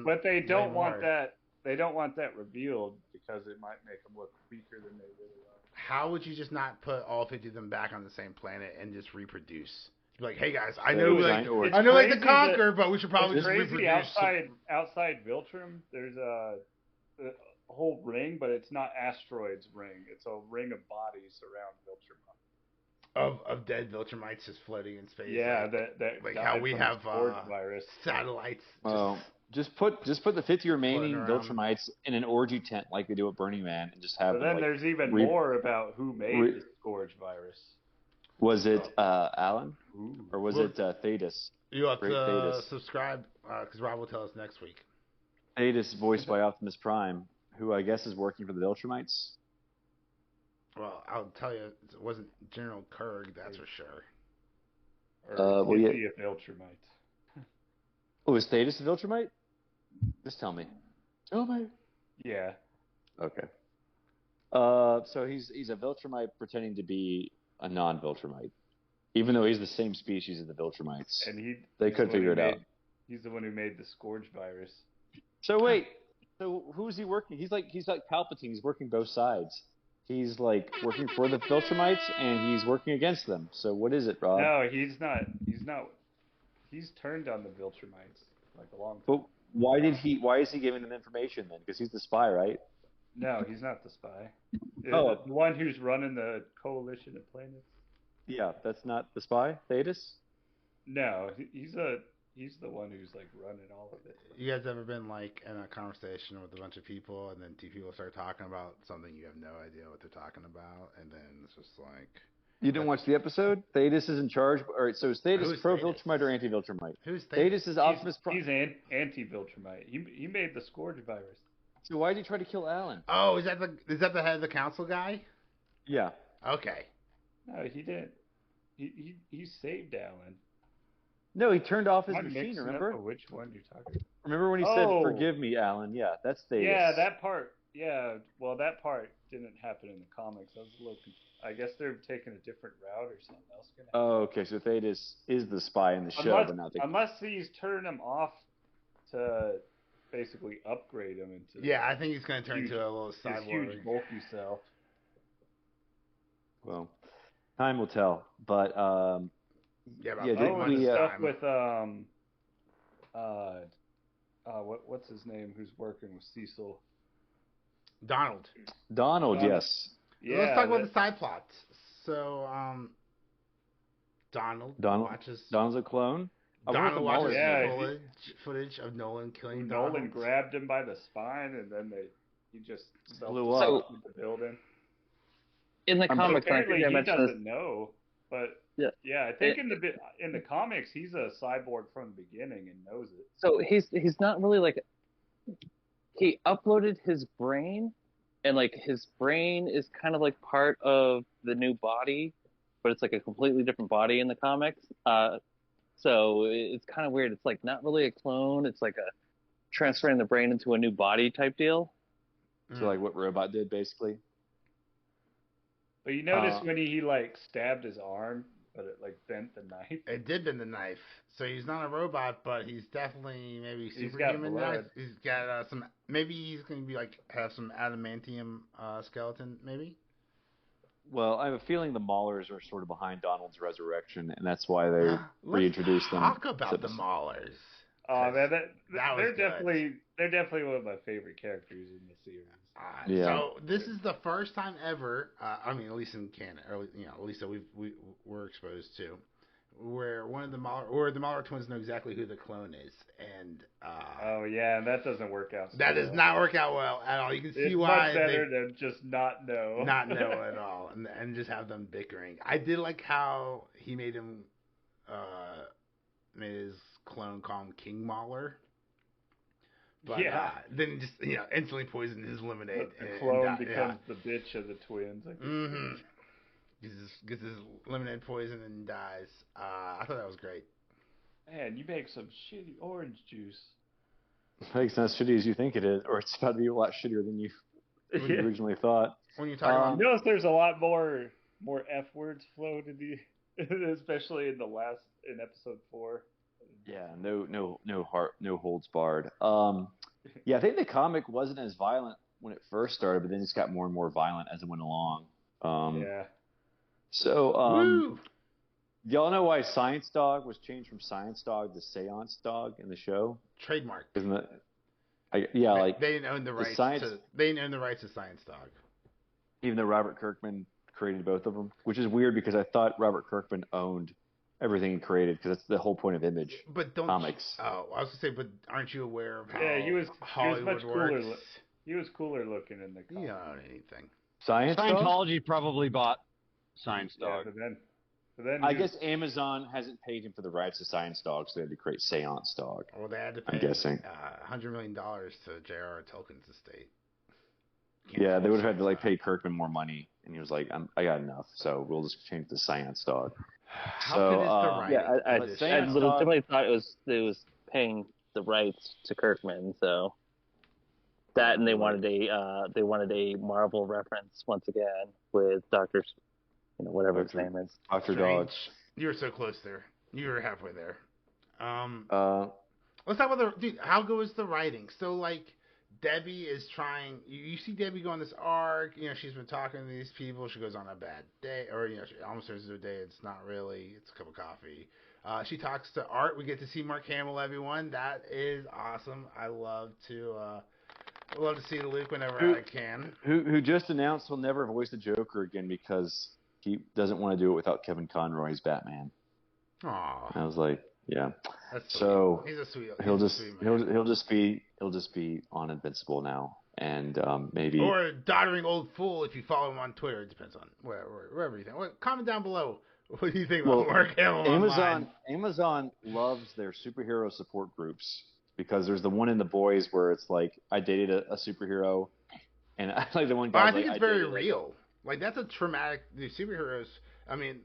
[SPEAKER 3] but they don't want that. They don't want that revealed because it might make them look weaker than they really are.
[SPEAKER 2] How would you just not put all 50 of them back on the same planet and just reproduce? Like, hey guys, I know like to conquer, but we should probably just reproduce.
[SPEAKER 3] Outside Viltrum, there's a whole ring, but it's not asteroids ring. It's a ring of bodies around Viltrum.
[SPEAKER 2] Of dead Viltrumites just floating in space.
[SPEAKER 3] Yeah,
[SPEAKER 2] like how we have
[SPEAKER 3] virus
[SPEAKER 2] satellites.
[SPEAKER 1] Just put the 50 remaining Viltrumites in an orgy tent like they do at Burning Man, and just have.
[SPEAKER 3] But then there's even more about who made the Scourge virus.
[SPEAKER 1] Was it Alan, or was it Thetis?
[SPEAKER 2] You have to subscribe because Rob will tell us next week.
[SPEAKER 1] Thetis, voiced by Optimus Prime, who I guess is working for the Viltrumites.
[SPEAKER 2] Well, I'll tell you, it wasn't General Kurg, that's for sure.
[SPEAKER 3] Or a Viltrumite.
[SPEAKER 1] Oh, is Thetis a Viltrumite? Just tell me. Tell me.
[SPEAKER 3] Yeah.
[SPEAKER 1] Okay. So he's a Viltrumite pretending to be a non-Viltrumite, even though he's the same species as the Viltrumites.
[SPEAKER 3] And
[SPEAKER 1] they could figure it out.
[SPEAKER 3] He's the one who made the Scourge virus.
[SPEAKER 1] So wait, so who's he working? He's like Palpatine. He's working both sides. He's like working for the Viltrumites and he's working against them. So what is it, Rob?
[SPEAKER 3] No, he's not. He's turned on the Viltrumites like a long time.
[SPEAKER 1] But why is he giving them information then? Because he's the spy, right?
[SPEAKER 3] No, he's not the spy.
[SPEAKER 1] Oh,
[SPEAKER 3] the one who's running the coalition of planets.
[SPEAKER 1] Yeah, that's not the spy, Thetis?
[SPEAKER 3] No, he's the one who's like running all of it.
[SPEAKER 2] You guys ever been like in a conversation with a bunch of people, and then two people start talking about something you have no idea what they're talking about, and then it's just like.
[SPEAKER 1] You didn't watch the episode? Thetis is in charge. All right, so is Thetis pro-Viltrumite or anti-Viltrumite?
[SPEAKER 2] Who's
[SPEAKER 1] Thetis? Thetis is Optimus Prime.
[SPEAKER 3] He's anti-Viltrumite. He made the Scourge virus.
[SPEAKER 1] So why did he try to kill Alan?
[SPEAKER 2] Oh, is that the head of the council guy?
[SPEAKER 1] Yeah.
[SPEAKER 2] Okay.
[SPEAKER 3] No, he didn't. He saved Alan.
[SPEAKER 1] No, he turned off his machine, remember?
[SPEAKER 3] Which one you're talking about?
[SPEAKER 1] Remember when he said, "Forgive me, Alan"? Yeah, that's Thetis.
[SPEAKER 3] Yeah, that part. Yeah, well, that part didn't happen in the comics. I was a little I guess they're taking a different route or something else.
[SPEAKER 1] Oh, okay. So Thetis is the spy in the show, but not the.
[SPEAKER 3] Unless he's turned him off to basically upgrade him into.
[SPEAKER 2] Yeah, I think he's going to turn into a little cyborg.
[SPEAKER 3] Huge bulky self.
[SPEAKER 1] Well, time will tell. But
[SPEAKER 3] stuff with what's his name? Who's working with Cecil?
[SPEAKER 2] Donald,
[SPEAKER 1] yes.
[SPEAKER 2] Yeah, let's talk about the side plots. So, Donald watches.
[SPEAKER 1] Donald's a clone.
[SPEAKER 2] Donald watches footage of Nolan killing Donald.
[SPEAKER 3] Nolan grabbed him by the spine, and then he just
[SPEAKER 1] blew up
[SPEAKER 3] in the building.
[SPEAKER 4] In the comics,
[SPEAKER 3] apparently he doesn't know, but I think in the comics he's a cyborg from the beginning and knows it.
[SPEAKER 4] So he's not really like. He uploaded his brain, and like his brain is kind of like part of the new body, but it's like a completely different body in the comics. So it's kind of weird. It's like not really a clone. It's like a transferring the brain into a new body type deal.
[SPEAKER 1] So like what Robot did, basically.
[SPEAKER 3] But you notice when he like stabbed his arm, but it like bent the knife.
[SPEAKER 2] It did bend the knife. So he's not a robot, but he's definitely maybe superhuman. He's got some. Maybe he's going to be like have some adamantium skeleton. Maybe.
[SPEAKER 1] Well, I have a feeling the Maulers are sort of behind Donald's resurrection, and that's why they reintroduced them.
[SPEAKER 2] Talk about the Maulers.
[SPEAKER 3] Oh man, they're definitely one of my favorite characters in the series.
[SPEAKER 2] So this is the first time ever. I mean, at least in Canada, or at least that we're exposed to, where the Mauler twins know exactly who the clone is, and
[SPEAKER 3] that doesn't work out.
[SPEAKER 2] That does not work out well at all. You can see why
[SPEAKER 3] it's much better than just not know
[SPEAKER 2] at all, and just have them bickering. I did like how he made his clone call him King Mauler. But then just instantly poisoned his lemonade.
[SPEAKER 3] The clone becomes the bitch of the twins.
[SPEAKER 2] Gets his lemonade poisoned and dies. I thought that was great.
[SPEAKER 3] Man, you make some shitty orange juice.
[SPEAKER 1] I think it's not as shitty as you think it is, or it's about to be a lot shittier than you originally thought.
[SPEAKER 2] When you're talking about,
[SPEAKER 3] you notice there's a lot more F words flowed especially in episode 4.
[SPEAKER 1] Yeah, no holds barred. I think the comic wasn't as violent when it first started, but then it's got more and more violent as it went along. So, y'all know why Science Dog was changed from Science Dog to Seance Dog in the show?
[SPEAKER 2] Trademark.
[SPEAKER 1] Isn't it?
[SPEAKER 2] They didn't own the rights. They didn't own the rights to Science Dog.
[SPEAKER 1] Even though Robert Kirkman created both of them, which is weird because I thought Robert Kirkman owned everything he created because that's the whole point of Image.
[SPEAKER 2] But
[SPEAKER 1] comics.
[SPEAKER 2] I was gonna say, but aren't you aware of how
[SPEAKER 3] he was
[SPEAKER 2] Hollywood
[SPEAKER 3] much cooler.
[SPEAKER 2] works?
[SPEAKER 3] He was cooler looking in the comics.
[SPEAKER 2] You don't own anything.
[SPEAKER 5] Scientology probably bought Science Dog.
[SPEAKER 3] But then
[SPEAKER 1] I guess Amazon hasn't paid him for the rights to Science Dog, so they had to create Seance Dog.
[SPEAKER 2] Well, they had to pay.
[SPEAKER 1] I'm guessing
[SPEAKER 2] $100 million to J.R.R. Tolkien's estate.
[SPEAKER 1] They would have had to pay Kirkman more money, and he was like, "I got enough, so we'll just change the Science Dog."
[SPEAKER 2] How good is the writing?
[SPEAKER 4] I legitimately thought it was paying the rights to Kirkman, so that, and they wanted a Marvel reference once again with Doctor, whatever his name is,
[SPEAKER 1] Dr. Dog.
[SPEAKER 2] You were so close there. You were halfway there.
[SPEAKER 1] Uh,
[SPEAKER 2] Let's talk about dude. How good was the writing? So like, Debbie is trying. You see Debbie go on this arc. She's been talking to these people. She goes on a bad day, or she almost goes to a day. It's not really. It's a cup of coffee. She talks to Art. We get to see Mark Hamill. Everyone, that is awesome. I love to see Luke whenever I can.
[SPEAKER 1] Who just announced he'll never voice the Joker again because he doesn't want to do it without Kevin Conroy's Batman.
[SPEAKER 2] Aww.
[SPEAKER 1] I was like, yeah.
[SPEAKER 2] That's sweet.
[SPEAKER 1] So
[SPEAKER 2] he's a sweet.
[SPEAKER 1] He'll just be on Invincible now, and maybe
[SPEAKER 2] or a doddering old fool if you follow him on Twitter. It depends on wherever you think. Comment down below. What do you think about Mark Hamill online?
[SPEAKER 1] Amazon loves their superhero support groups because there's the one in The Boys where it's like I dated a superhero, and I like the one guy.
[SPEAKER 2] I think it's very real. Like that's a traumatic. The superheroes. I mean,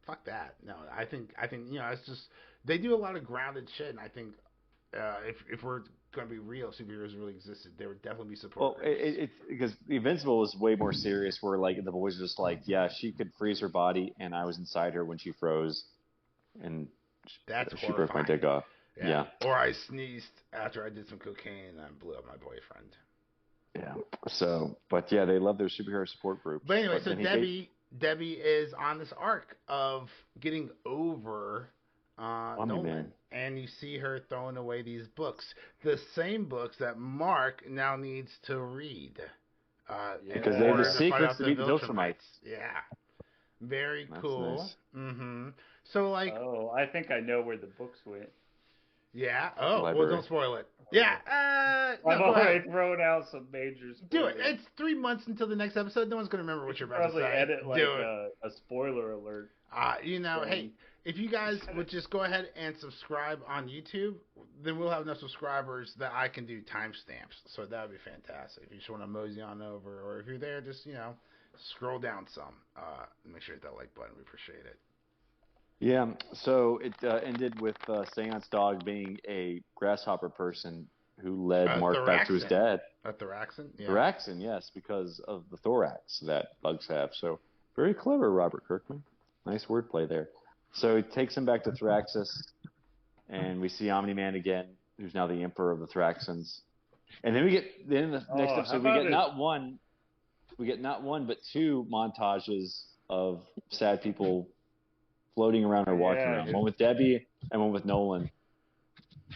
[SPEAKER 2] fuck that. No, I think it's just they do a lot of grounded shit, and I think if we're going to be real, superheroes really existed, there would definitely be support.
[SPEAKER 1] Well, it's because the Invincible was way more serious. Where like the boys were just like, yeah, she could freeze her body, and I was inside her when she froze, and she broke my dick off. Yeah.
[SPEAKER 2] Or I sneezed after I did some cocaine and I blew up my boyfriend.
[SPEAKER 1] Yeah. So, but yeah, they love their superhero support group.
[SPEAKER 2] But anyway, so Debbie is on this arc of getting over Nolan, and you see her throwing away these books, the same books that Mark now needs to read.
[SPEAKER 1] Because they have the secrets to beat the Viltrumites.
[SPEAKER 2] Yeah, very cool.
[SPEAKER 1] Nice.
[SPEAKER 2] Mm-hmm. So like,
[SPEAKER 3] I think I know where the books went.
[SPEAKER 2] Yeah. Oh, well, don't spoil it. Yeah.
[SPEAKER 3] I've already thrown out some major spoilers.
[SPEAKER 2] Do it. It's 3 months until the next episode. No one's gonna remember what you're about to say.
[SPEAKER 3] Probably edit like a spoiler alert.
[SPEAKER 2] Hey, if you guys would just go ahead and subscribe on YouTube, then we'll have enough subscribers that I can do timestamps. So that would be fantastic. If you just want to mosey on over, or if you're there, just scroll down some. Make sure you hit that like button. We appreciate it.
[SPEAKER 1] Yeah, so it ended with Seance Dog being a grasshopper person who led Mark back to his dad.
[SPEAKER 2] A Thoraxin? Yeah.
[SPEAKER 1] Thoraxin, yes, because of the thorax that bugs have. So very clever, Robert Kirkman. Nice wordplay there. So he takes him back to Thraxis, and we see Omni-Man again, who's now the Emperor of the Thraxins. And then in the next episode, we get not one but two montages of sad people floating around or walking around. One with Debbie and one with Nolan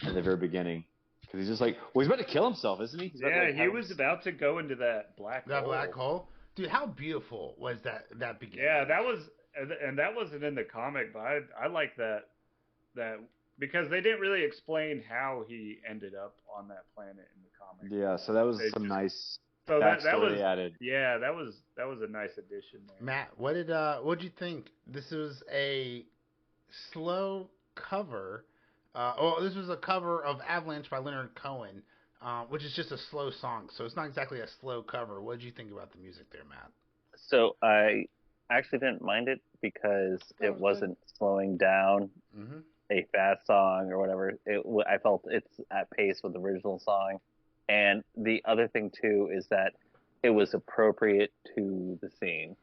[SPEAKER 1] at the very beginning. Because he's just like, well, he's about to kill himself, isn't he?
[SPEAKER 3] He was about to go into that black hole.
[SPEAKER 2] That black hole? Dude, how beautiful was that beginning?
[SPEAKER 3] Yeah, that wasn't in the comic, but I like that because they didn't really explain how he ended up on that planet in the comic.
[SPEAKER 1] Yeah, so that was nice.
[SPEAKER 3] So that was
[SPEAKER 1] added.
[SPEAKER 3] Yeah, that was a nice addition there.
[SPEAKER 2] Matt, what'd you think? This was a slow cover. This was a cover of Avalanche by Leonard Cohen, which is just a slow song. So it's not exactly a slow cover. What did you think about the music there, Matt?
[SPEAKER 4] So I actually didn't mind it because it wasn't slowing down a fast song or whatever. I felt it's at pace with the original song. And the other thing, too, is that it was appropriate to the scene.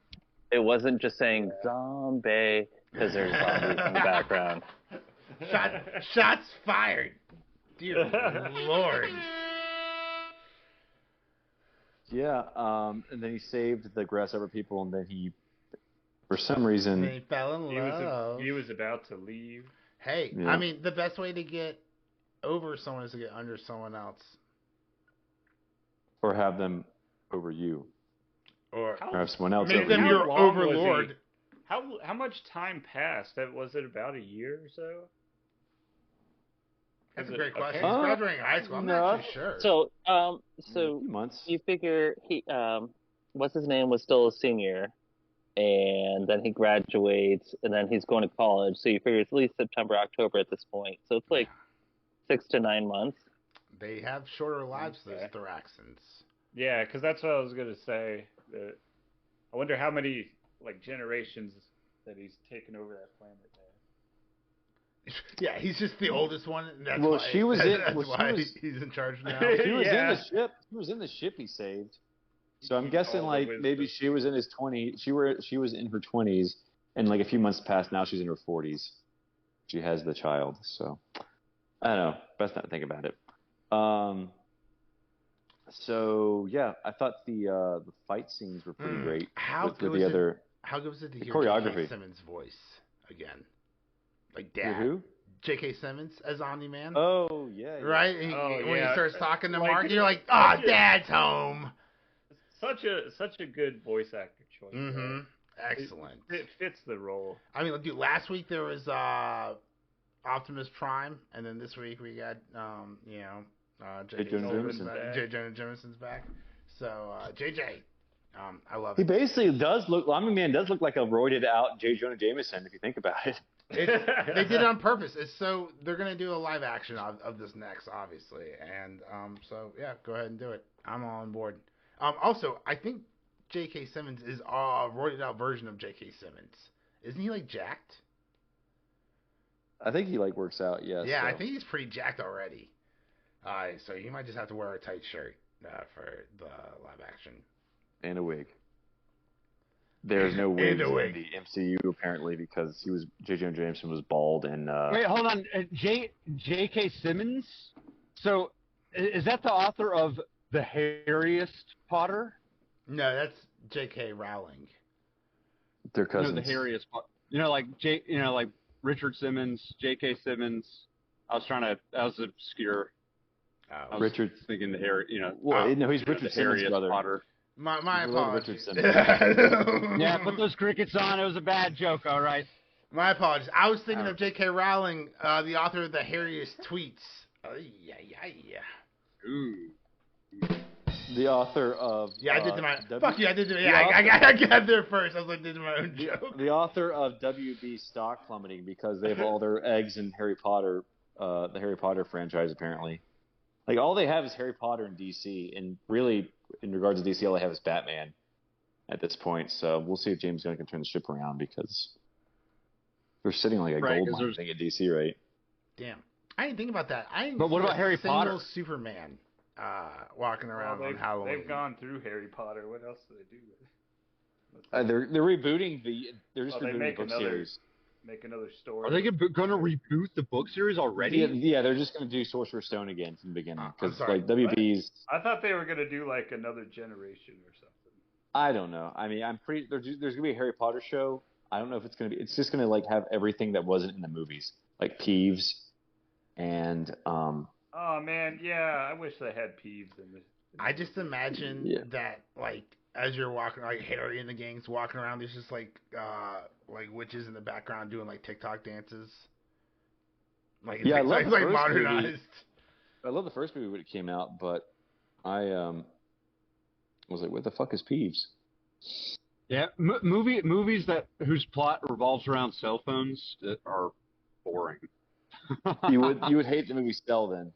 [SPEAKER 4] It wasn't just saying zombie because there's zombies in the background.
[SPEAKER 2] Shots fired. Dear Lord.
[SPEAKER 1] Yeah, and then he saved the grasshopper people, and then he, for some reason...
[SPEAKER 2] He fell in love.
[SPEAKER 3] He was about to leave.
[SPEAKER 2] Hey, yeah. I mean, the best way to get over someone is to get under someone else.
[SPEAKER 1] Or have them over you. Or have someone else
[SPEAKER 2] make them your overlord.
[SPEAKER 3] How much time passed? Was it about a year or so?
[SPEAKER 2] That's a great question. He's graduating high school. I'm not too sure.
[SPEAKER 4] So,
[SPEAKER 1] a few months.
[SPEAKER 4] You figure what's his name, was still a senior, and then he graduates, and then he's going to college. So you figure it's at least September, October at this point. So it's like 6 to 9 months.
[SPEAKER 2] They have shorter lives, those Thoraxins.
[SPEAKER 3] Yeah, because that's what I was going to say. I wonder how many generations that he's taken over that planet
[SPEAKER 2] Yeah, he's just the oldest one. And that's
[SPEAKER 1] Well,
[SPEAKER 2] why,
[SPEAKER 1] she was in.
[SPEAKER 2] That's
[SPEAKER 1] Well,
[SPEAKER 2] why
[SPEAKER 1] she was.
[SPEAKER 2] he's in charge now.
[SPEAKER 1] She was
[SPEAKER 3] Yeah.
[SPEAKER 1] in the ship. She was in the ship he saved. So I'm
[SPEAKER 3] Keep
[SPEAKER 1] guessing
[SPEAKER 3] all the
[SPEAKER 1] like
[SPEAKER 3] wisdom.
[SPEAKER 1] maybe she was in his 20s. She was in her 20s, and like a few months passed. Now she's in her 40s. She has the child. So I don't know. Best not to think about it. So yeah, I thought the fight scenes were pretty great.
[SPEAKER 2] How
[SPEAKER 1] with
[SPEAKER 2] good
[SPEAKER 1] the
[SPEAKER 2] was
[SPEAKER 1] other
[SPEAKER 2] it? How good was it to
[SPEAKER 1] the
[SPEAKER 2] hear
[SPEAKER 1] choreography.
[SPEAKER 2] J.K. Simmons' voice again? Like Dad.
[SPEAKER 1] Who?
[SPEAKER 2] J.K. Simmons as Omni-Man.
[SPEAKER 1] Oh yeah.
[SPEAKER 2] Right? When he starts talking to Mark, you're like, "Ah, Dad's home."
[SPEAKER 3] Such a good voice actor choice.
[SPEAKER 2] Mm-hmm. Excellent.
[SPEAKER 3] It fits the role.
[SPEAKER 2] I mean, dude, last week there was Optimus Prime, and then this week we got
[SPEAKER 1] J. Jonah Jameson.
[SPEAKER 2] J. Jonah Jameson's back. So JJ, I love
[SPEAKER 1] He
[SPEAKER 2] it.
[SPEAKER 1] basically does look. Omni-Man does look like a roided out J. Jonah Jameson if you think about it.
[SPEAKER 2] They did it on purpose. It's so they're gonna do a live action of this next, obviously, and so yeah, go ahead and do it. I'm all on board. Also, I think J.K. Simmons is a roided out version of J.K. Simmons. Isn't he like jacked?
[SPEAKER 1] I think he like works out. Yeah.
[SPEAKER 2] Yeah,
[SPEAKER 1] so.
[SPEAKER 2] I think he's pretty jacked already. So he might just have to wear a tight shirt for the live action.
[SPEAKER 1] And a wig. There's no wigs
[SPEAKER 2] a
[SPEAKER 1] in
[SPEAKER 2] wig.
[SPEAKER 1] the MCU apparently because J. Jonah Jameson was bald and.
[SPEAKER 5] Wait, hold on. J.K. Simmons? So, is that the author of The Hairiest Potter?
[SPEAKER 2] No, that's J.K. Rowling.
[SPEAKER 1] They're cousins.
[SPEAKER 5] No, The Hairiest Potter. Like Richard Simmons, J.K. Simmons. That was obscure. I was
[SPEAKER 1] Richard
[SPEAKER 5] thinking the Harry,
[SPEAKER 1] Well, no, he's Richard
[SPEAKER 5] the
[SPEAKER 1] Simmons'
[SPEAKER 5] Hairiest
[SPEAKER 1] brother.
[SPEAKER 5] Potter.
[SPEAKER 2] My
[SPEAKER 1] He's related to
[SPEAKER 2] apologies.
[SPEAKER 1] Richard Simmons.
[SPEAKER 5] Yeah, put those crickets on. It was a bad joke, all right.
[SPEAKER 2] My apologies. I was thinking of J.K. Rowling, the author of the hairiest tweets. Yeah.
[SPEAKER 5] Ooh.
[SPEAKER 1] The author of.
[SPEAKER 2] Yeah, I did my.
[SPEAKER 1] W-
[SPEAKER 2] Fuck you, I did. Yeah,
[SPEAKER 1] author-
[SPEAKER 2] I got there first. I was like, did my own joke.
[SPEAKER 1] The author of WB stock plummeting because they have all their eggs in Harry Potter, the Harry Potter franchise apparently. Like all they have is Harry Potter and DC, and really, in regards to DC, all they have is Batman at this point. So we'll see if James Gunn can turn the ship around because they're sitting like a gold mine thing at DC, right?
[SPEAKER 2] Damn, I didn't think about that. I didn't.
[SPEAKER 5] But what
[SPEAKER 2] see
[SPEAKER 5] about
[SPEAKER 2] a
[SPEAKER 5] Harry
[SPEAKER 2] single
[SPEAKER 5] Potter?
[SPEAKER 2] Superman walking around on Halloween.
[SPEAKER 3] They've gone through Harry Potter. What else do they do?
[SPEAKER 1] They're rebooting the. They're just rebooting the book series.
[SPEAKER 3] Make another story.
[SPEAKER 5] Are they going to reboot the book series already?
[SPEAKER 1] Yeah, they're just going to do Sorcerer's Stone again from the beginning because like WB's.
[SPEAKER 3] I thought they were going to do like another generation or something.
[SPEAKER 1] I don't know. I mean, I'm pretty. There's going to be a Harry Potter show. I don't know if it's going to be. It's just going to like have everything that wasn't in the movies, like Peeves, and
[SPEAKER 3] Oh man, yeah. I wish they had Peeves in this.
[SPEAKER 2] I just imagine that like as you're walking, like Harry and the gang's walking around, there's just like witches in the background doing like TikTok dances. Like
[SPEAKER 1] I love
[SPEAKER 2] it's
[SPEAKER 1] the
[SPEAKER 2] like
[SPEAKER 1] first
[SPEAKER 2] modernized.
[SPEAKER 1] movie. I love the first movie when it came out, but I was like, what the fuck is Peeves?
[SPEAKER 5] Yeah, movies whose plot revolves around cell phones that are boring.
[SPEAKER 1] You would hate the movie Cell then.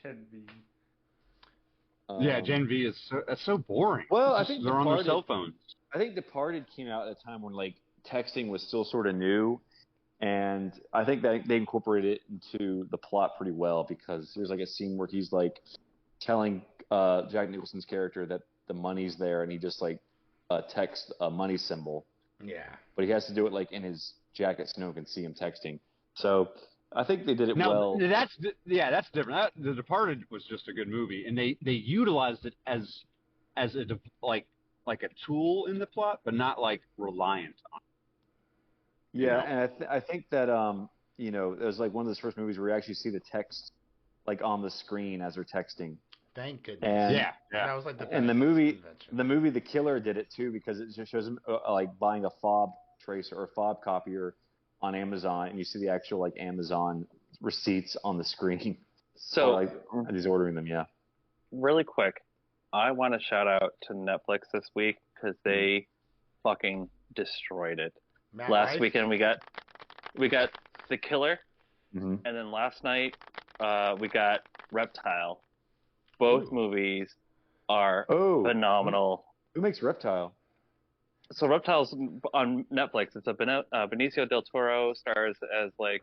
[SPEAKER 3] Gen V.
[SPEAKER 5] Yeah, Gen V is so boring.
[SPEAKER 1] Well, I think
[SPEAKER 5] they're on their cell phones.
[SPEAKER 1] I think Departed came out at a time when like texting was still sort of new, and I think that they incorporated it into the plot pretty well because there's like a scene where he's like telling Jack Nicholson's character that the money's there, and he just like texts a money symbol.
[SPEAKER 2] Yeah.
[SPEAKER 1] But he has to do it like in his jacket so no one can see him texting. So I think they did it well.
[SPEAKER 5] That's different. The Departed was just a good movie, and they utilized it as a like a tool in the plot, but not like reliant on it.
[SPEAKER 1] Yeah, and I think that it was like one of those first movies where you actually see the text like on the screen as they're texting.
[SPEAKER 2] Thank goodness.
[SPEAKER 1] And,
[SPEAKER 5] yeah.
[SPEAKER 2] That was like
[SPEAKER 1] the movie The Killer did it too because it just shows him like buying a fob tracer or a fob copier on Amazon, and you see the actual like Amazon receipts on the screen.
[SPEAKER 4] So
[SPEAKER 1] like he's ordering them. Yeah.
[SPEAKER 4] Really quick, I want to shout out to Netflix this week because they fucking destroyed it. Last weekend we got The Killer, and then last night we got Reptile. Both movies are phenomenal.
[SPEAKER 1] Who makes Reptile?
[SPEAKER 4] So Reptile's on Netflix. It's a Benicio del Toro stars as like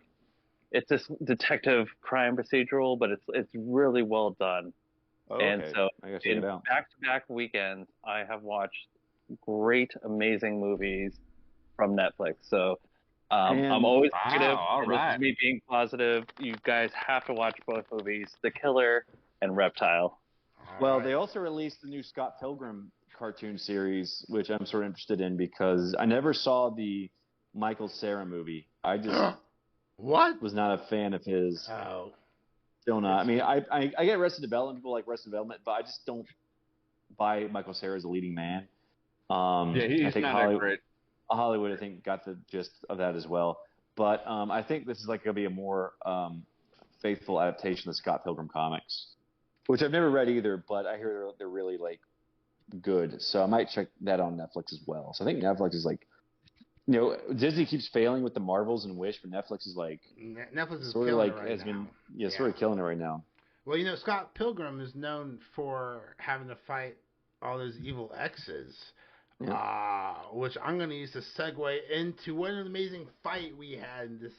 [SPEAKER 4] it's this detective crime procedural, but it's really well done.
[SPEAKER 1] Oh,
[SPEAKER 4] And
[SPEAKER 1] okay.
[SPEAKER 4] so
[SPEAKER 1] I gotta check
[SPEAKER 4] in
[SPEAKER 1] it out.
[SPEAKER 4] back-to-back weekends, I have watched great, amazing movies from Netflix. So
[SPEAKER 1] And-
[SPEAKER 4] I'm always
[SPEAKER 5] Wow,
[SPEAKER 4] negative.
[SPEAKER 5] all
[SPEAKER 4] and This
[SPEAKER 5] right.
[SPEAKER 4] is me being positive. You guys have to watch both movies, The Killer and Reptile.
[SPEAKER 1] Well,
[SPEAKER 2] Alright.
[SPEAKER 1] they also released the new Scott Pilgrim cartoon series, which I'm sort of interested in because I never saw the Michael Cera movie. I just
[SPEAKER 2] What?
[SPEAKER 1] was not a fan of his.
[SPEAKER 2] Oh.
[SPEAKER 1] Still not. I mean, I get Arrested Development. People like Arrested Development, but I just don't buy Michael Cera as a leading man.
[SPEAKER 5] Yeah,
[SPEAKER 1] I
[SPEAKER 5] he's
[SPEAKER 1] think
[SPEAKER 5] not that great.
[SPEAKER 1] Hollywood, I think, got the gist of that as well. But I think this is like going to be a more faithful adaptation of Scott Pilgrim comics, which I've never read either, but I hear they're really like good. So I might check that on Netflix as well. So I think Netflix is like, Disney keeps failing with the Marvels and Wish, but Netflix is like
[SPEAKER 2] Netflix is
[SPEAKER 1] sort of
[SPEAKER 2] killing
[SPEAKER 1] like
[SPEAKER 2] it right
[SPEAKER 1] has
[SPEAKER 2] now.
[SPEAKER 1] been
[SPEAKER 2] Yeah.
[SPEAKER 1] sort of killing it right now.
[SPEAKER 2] Well, Scott Pilgrim is known for having to fight all those evil exes.
[SPEAKER 1] Yeah.
[SPEAKER 2] Which I'm going to use to segue into what an amazing fight we had in this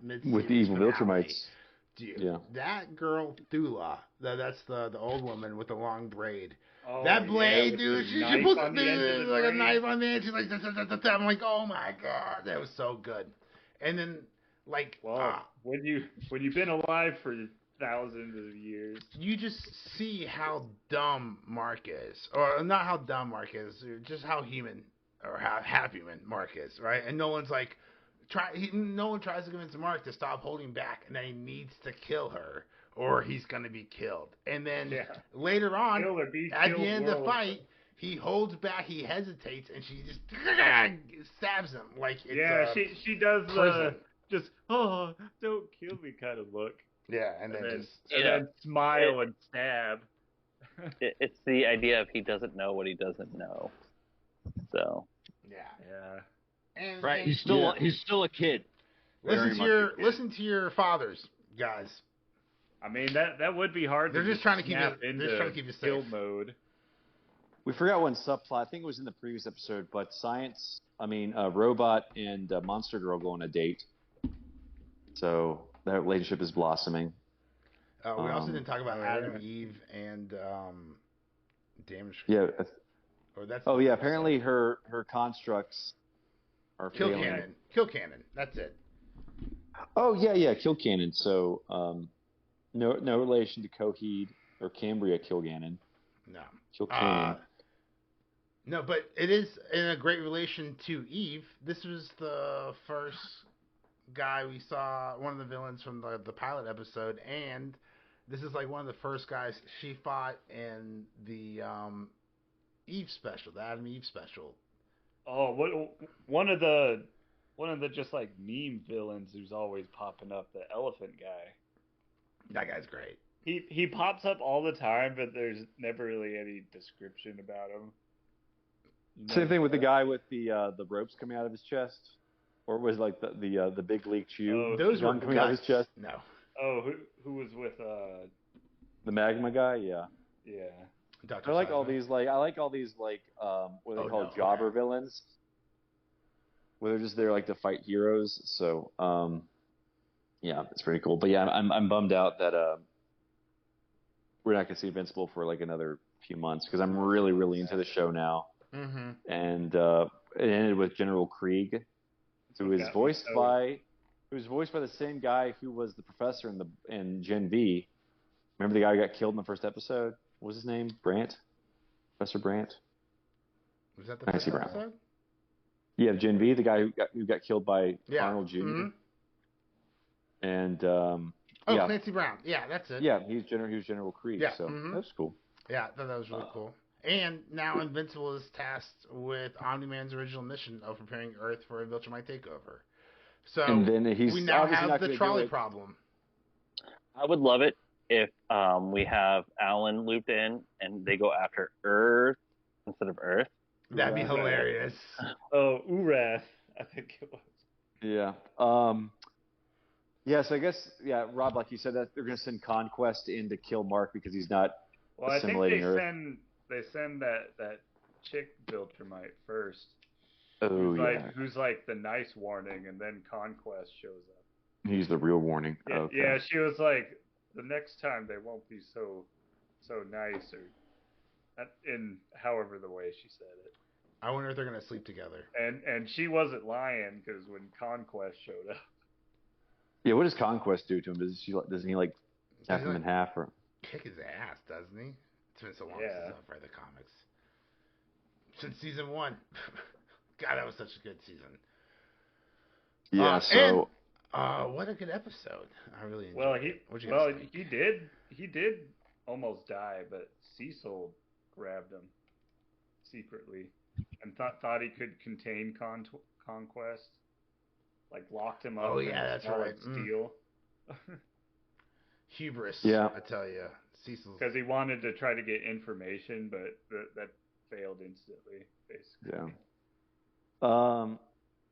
[SPEAKER 2] mid-series
[SPEAKER 1] With the evil
[SPEAKER 2] finale.
[SPEAKER 1] Viltrumites.
[SPEAKER 2] Dude,
[SPEAKER 1] Yeah.
[SPEAKER 2] that girl Thula, that's the old woman with the long braid.
[SPEAKER 3] Oh,
[SPEAKER 2] That blade,
[SPEAKER 3] with
[SPEAKER 2] dude,
[SPEAKER 3] the
[SPEAKER 2] she
[SPEAKER 3] knife
[SPEAKER 2] puts
[SPEAKER 3] on the end of the
[SPEAKER 2] like a
[SPEAKER 3] braid.
[SPEAKER 2] knife on the end. She's like, I'm like, oh my god, that was so good. And then, like,
[SPEAKER 3] Well, when you've been alive for thousands of years,
[SPEAKER 2] you just see how dumb Mark is, or not how dumb Mark is, just how human or how half human Mark is, right? And no one's like, no one tries to convince Mark to stop holding back, and that he needs to kill her, or he's gonna be killed. And then later on,
[SPEAKER 3] kill or be
[SPEAKER 2] at
[SPEAKER 3] killed
[SPEAKER 2] the end of the
[SPEAKER 3] world.
[SPEAKER 2] fight, he holds back, he hesitates, and she just stabs him like it's
[SPEAKER 3] she does
[SPEAKER 2] prison.
[SPEAKER 3] the just don't kill me kind of look.
[SPEAKER 2] Yeah, and then
[SPEAKER 3] then smile and stab.
[SPEAKER 4] It's the idea of he doesn't know what he doesn't know. So
[SPEAKER 3] Yeah.
[SPEAKER 2] And,
[SPEAKER 5] Right,
[SPEAKER 2] and
[SPEAKER 5] he's still a kid.
[SPEAKER 2] listen to your fathers, guys.
[SPEAKER 3] I mean that would be hard.
[SPEAKER 2] They're
[SPEAKER 3] to
[SPEAKER 2] just trying to keep
[SPEAKER 3] snap
[SPEAKER 2] you.
[SPEAKER 3] into
[SPEAKER 2] They're just trying to keep you
[SPEAKER 3] kill
[SPEAKER 2] safe.
[SPEAKER 3] mode.
[SPEAKER 1] We forgot one subplot. I think it was in the previous episode, but Robot and Monster Girl go on a date. So that relationship is blossoming.
[SPEAKER 2] We also didn't talk about Adam, Eve, and Damage.
[SPEAKER 1] Yeah.
[SPEAKER 2] Or that's.
[SPEAKER 1] Oh yeah. Apparently her constructs are
[SPEAKER 2] Kill
[SPEAKER 1] failing.
[SPEAKER 2] Cannon. Kill Cannon. That's it.
[SPEAKER 1] Oh yeah. Kill Cannon. So no relation to Coheed or Cambria Kilgannon.
[SPEAKER 2] No.
[SPEAKER 1] Kill Cannon.
[SPEAKER 2] No, but it is in a great relation to Eve. This was the first guy we saw, one of the villains from the pilot episode, and this is like one of the first guys she fought in the Eve special, the Adam Eve special.
[SPEAKER 3] Oh, one of the just like meme villains who's always popping up, the elephant guy.
[SPEAKER 2] That guy's great.
[SPEAKER 3] He pops up all the time, but there's never really any description about him.
[SPEAKER 1] Same thing with the guy with the ropes coming out of his chest, or was it like the big league chew?
[SPEAKER 2] Those were
[SPEAKER 1] coming out of his chest.
[SPEAKER 2] No.
[SPEAKER 3] Oh, who was with
[SPEAKER 1] the magma guy? Yeah.
[SPEAKER 3] Yeah.
[SPEAKER 1] I like all these what they call jobber villains, where they're just there like to fight heroes. So yeah, it's pretty cool. But yeah, I'm bummed out that we're not gonna see Invincible for like another few months because I'm really into the show now.
[SPEAKER 2] Mm-hmm.
[SPEAKER 1] And it ended with General Krieg, who was voiced by the same guy who was the professor in Gen V. Remember the guy who got killed in the first episode? What was his name? Brandt? Professor Brandt?
[SPEAKER 2] Was that the first episode?
[SPEAKER 1] Yeah, Gen V, the guy who got killed by Arnold Jr.
[SPEAKER 2] Mm-hmm.
[SPEAKER 1] And
[SPEAKER 2] Clancy Brown. Yeah, that's it.
[SPEAKER 1] Yeah, he was General Krieg.
[SPEAKER 2] Yeah,
[SPEAKER 1] so that's cool.
[SPEAKER 2] Yeah, I thought that was really cool. And now Invincible is tasked with Omni-Man's original mission of preparing Earth for a Viltrumite takeover. So
[SPEAKER 1] and then
[SPEAKER 2] we now have the trolley problem.
[SPEAKER 4] I would love it if we have Alan looped in and they go after Earth instead of Earth.
[SPEAKER 2] That'd be hilarious.
[SPEAKER 3] Oh, Urath, I think it was.
[SPEAKER 1] Yeah. Yeah, so I guess, Rob, like you said, that they're going to send Conquest in to kill Mark because he's not assimilating Earth.
[SPEAKER 3] They send that chick Viltrumite first.
[SPEAKER 1] Oh,
[SPEAKER 3] who's like the nice warning, and then Conquest shows up.
[SPEAKER 1] He's the real warning.
[SPEAKER 3] Yeah,
[SPEAKER 1] Okay.
[SPEAKER 3] yeah, she was like, the next time they won't be so nice, or in however the way she said it.
[SPEAKER 2] I wonder if they're gonna sleep together.
[SPEAKER 3] And she wasn't lying, because when Conquest showed up,
[SPEAKER 1] Yeah, what does Conquest do to him? Doesn't he like snap him in half or
[SPEAKER 2] kick his ass, doesn't he? It's been so long
[SPEAKER 3] Yeah.
[SPEAKER 2] since I've read the comics. Since season 1. God, that was such a good season.
[SPEAKER 1] Yeah, so
[SPEAKER 2] what a good episode. I really enjoyed
[SPEAKER 3] well,
[SPEAKER 2] it. What'd you guys think?
[SPEAKER 3] he did almost die, but Cecil grabbed him secretly and thought he could contain Conquest, like locked him up.
[SPEAKER 2] Oh,
[SPEAKER 3] in
[SPEAKER 2] yeah, that's
[SPEAKER 3] solid
[SPEAKER 2] right.
[SPEAKER 3] steel.
[SPEAKER 2] Hubris.
[SPEAKER 1] Yeah.
[SPEAKER 2] I tell you, Cecil's.
[SPEAKER 3] Because he wanted to try to get information, but that failed instantly, basically.
[SPEAKER 1] yeah.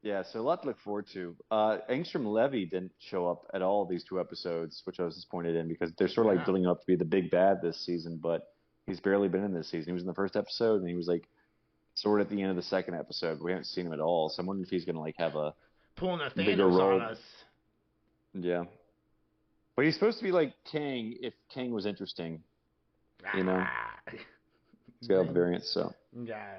[SPEAKER 1] Yeah, so a lot to look forward to. Angstrom Levy didn't show up at all these 2 episodes, which I was disappointed in because they're sort of like building up to be the big bad this season, but he's barely been in this season. He was in the first episode and he was like sort of at the end of the second episode. We haven't seen him at all, so I'm wondering if he's going to like have a
[SPEAKER 2] pulling a
[SPEAKER 1] bigger
[SPEAKER 2] Thanos
[SPEAKER 1] role.
[SPEAKER 2] on us.
[SPEAKER 1] Yeah. But he's supposed to be like Kang if Kang was interesting. You know? He's got all the variants, so.
[SPEAKER 2] Yeah.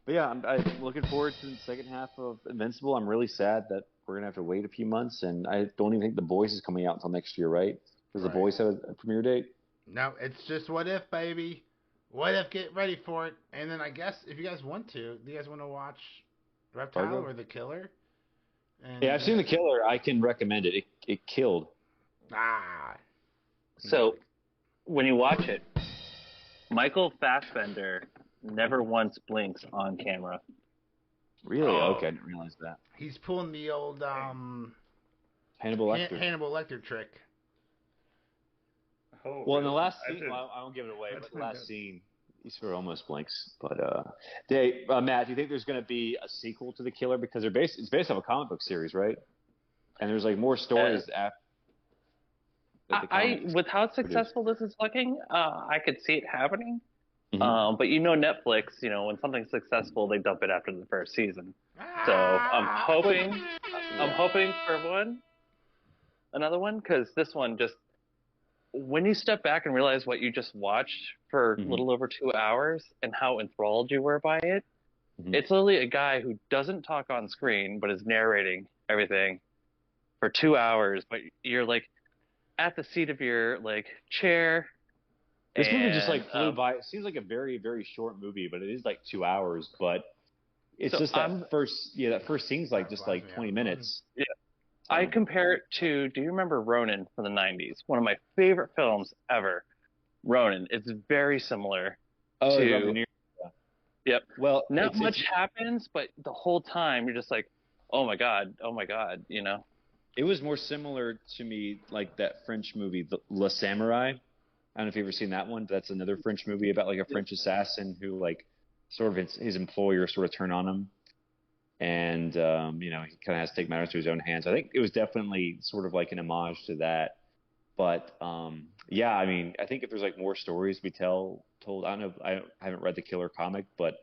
[SPEAKER 1] But yeah, I'm looking forward to the second half of Invincible. I'm really sad that we're going to have to wait a few months, and I don't even think The Boys is coming out until next year, right? Does The Boys have a premiere date?
[SPEAKER 2] No, it's just What If, baby. What If, get ready for it. And then I guess if you guys want to, do you guys want to watch Reptile or The Killer? And,
[SPEAKER 1] yeah, I've seen The Killer. I can recommend it. It killed.
[SPEAKER 4] So, when you watch it, Michael Fassbender never once blinks on camera.
[SPEAKER 1] Really? Okay, I didn't realize that.
[SPEAKER 2] He's pulling the old
[SPEAKER 1] Hannibal Lecter.
[SPEAKER 2] Hannibal Lecter trick.
[SPEAKER 3] Oh,
[SPEAKER 1] well, in the
[SPEAKER 3] really?
[SPEAKER 1] last scene, I won't give it away, but the last scene, he sort of almost blinks. But Matt, do you think there's going to be a sequel to The Killer? Because it's based off a comic book series, right? And there's like more stories after.
[SPEAKER 4] With how successful this is looking, I could see it happening.
[SPEAKER 1] Mm-hmm.
[SPEAKER 4] But Netflix, when something's successful, they dump it after the first season. So I'm hoping for another one, because this one just, when you step back and realize what you just watched for a little over 2 hours and how enthralled you were by it, it's literally a guy who doesn't talk on screen but is narrating everything for 2 hours, but you're like at the seat of your like chair.
[SPEAKER 1] This movie just like flew by. It seems like a very, very short movie, but it is like 2 hours. But it's just that first scene's like just like 20 minutes.
[SPEAKER 4] Yeah. I compare it to, do you remember Ronin from the 90s? One of my favorite films ever. Ronin. It's very similar to... Yep.
[SPEAKER 1] Well,
[SPEAKER 4] not much happens, but the whole time you're just like, oh my God, It was more similar to me like that French movie, Le Samurai. I don't know if you've ever seen that one. That's another French movie about like a French assassin who like sort of his employer sort of turned on him. And, he kind of has to take matters to his own hands. I think it was definitely sort of like an homage to that. But, I think if there's like more stories we told, I don't know, I haven't read the Killer comic, but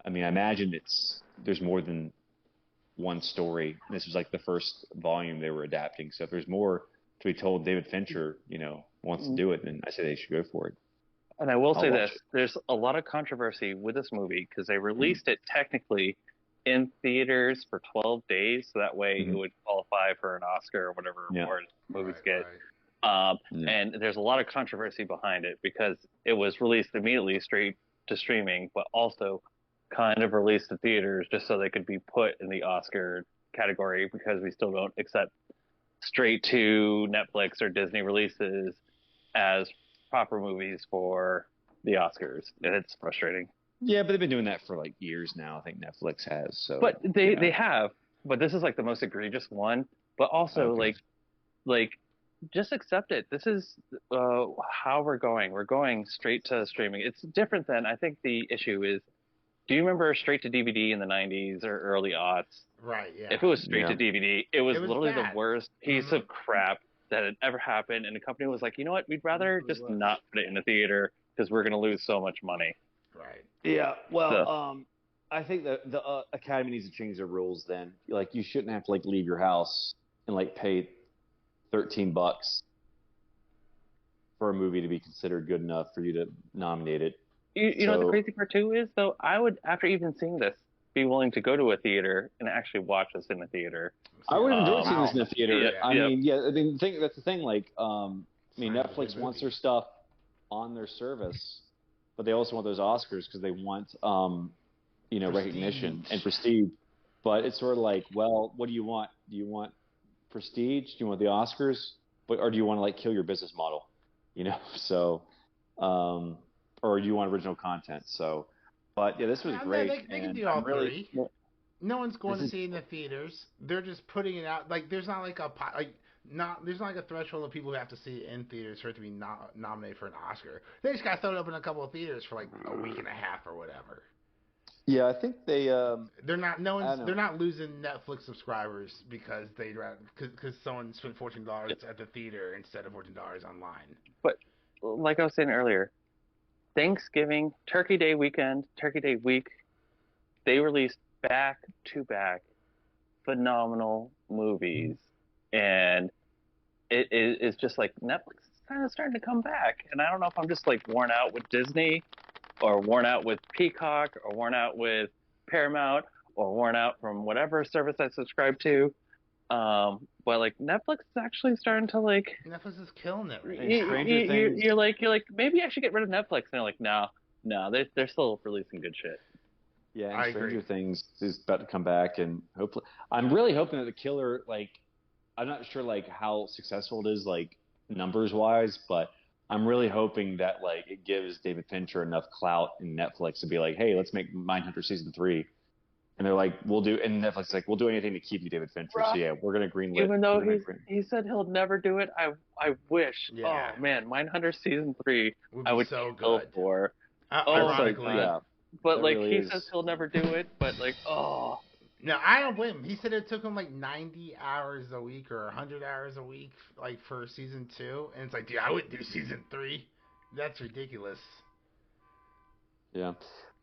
[SPEAKER 4] I imagine there's more than one story. This was like the first volume they were adapting. So if there's more to be told, David Fincher, wants to do it, then I say they should go for it. And I will say this, there's a lot of controversy with this movie because they released it technically in theaters for 12 days, so that way it would qualify for an Oscar or whatever award movies get. And there's a lot of controversy behind it because it was released immediately straight to streaming, but also kind of released to theaters just so they could be put in the Oscar category, because we still don't accept straight to Netflix or Disney releases as proper movies for the Oscars, and it's frustrating.
[SPEAKER 1] Yeah, but they've been doing that for like years now. I think Netflix has. So,
[SPEAKER 4] but they have. But this is like the most egregious one. But also like just accept it. This is how we're going. We're going straight to streaming. It's different than, I think the issue is, do you remember straight to DVD in the 90s or early aughts?
[SPEAKER 2] Right, yeah.
[SPEAKER 4] If it was straight to DVD, it was literally
[SPEAKER 2] bad.
[SPEAKER 4] The worst piece of crap that had ever happened. And the company was like, you know what? We'd rather just not put it in the theater because we're going to lose so much money.
[SPEAKER 2] Right.
[SPEAKER 1] Yeah. Well, I think the Academy needs to change their rules then. Like, you shouldn't have to like leave your house and like pay $13 for a movie to be considered good enough for you to nominate it.
[SPEAKER 4] You know what the crazy part too is, though? I would, after even seeing this, be willing to go to a theater and actually watch this in a theater.
[SPEAKER 1] I would have enjoyed seeing this in a theater.
[SPEAKER 4] Yeah,
[SPEAKER 1] I mean, that's the thing. Like, Netflix wants their stuff on their service, but they also want those Oscars because they want, recognition and prestige. But it's sort of like, well, what do you want? Do you want prestige? Do you want the Oscars? Or do you want to like kill your business model? So, or do you want original content? So, but yeah, this was great.
[SPEAKER 2] They can do all three. No one's going to see it in the theaters. They're just putting it out. Like, there's not like there's not like a threshold of people who have to see it in theaters for it to be nominated for an Oscar. They just got thrown up in a couple of theaters for like a week and a half or whatever.
[SPEAKER 1] Yeah, I think they're
[SPEAKER 2] not losing Netflix subscribers because someone spent $14 at the theater instead of $14 online.
[SPEAKER 4] But like I was saying earlier, Thanksgiving, Turkey Day weekend, Turkey Day week, they released back-to-back phenomenal movies, and it's just like Netflix is kind of starting to come back, and I don't know if I'm just like worn out with Disney, or worn out with Peacock, or worn out with Paramount, or worn out from whatever service I subscribe to. But like Netflix is actually starting to like.
[SPEAKER 2] Netflix is killing it, right?
[SPEAKER 4] You're like maybe I should get rid of Netflix, and they're like, no, they're still releasing good shit.
[SPEAKER 1] Yeah, and Stranger Things is about to come back, and hopefully, I'm really hoping that The Killer, like, I'm not sure like how successful it is, like numbers wise, but I'm really hoping that like it gives David Fincher enough clout in Netflix to be like, hey, let's make Mindhunter season 3. And they're like, and Netflix is like, we'll do anything to keep you, David Fincher. So yeah, we're gonna greenlit.
[SPEAKER 4] Even though he said he'll never do it, I wish.
[SPEAKER 2] Yeah.
[SPEAKER 4] Oh man, Mindhunter season 3, I would
[SPEAKER 2] so
[SPEAKER 4] kill
[SPEAKER 2] good.
[SPEAKER 4] for.
[SPEAKER 2] Ironically,
[SPEAKER 1] yeah.
[SPEAKER 4] But like
[SPEAKER 1] really
[SPEAKER 4] he says he'll never do it, but like
[SPEAKER 2] No, I don't blame him. He said it took him like 90 hours a week or 100 hours a week, like for season 2, and it's like, dude, I wouldn't do season 3. That's ridiculous.
[SPEAKER 1] Yeah,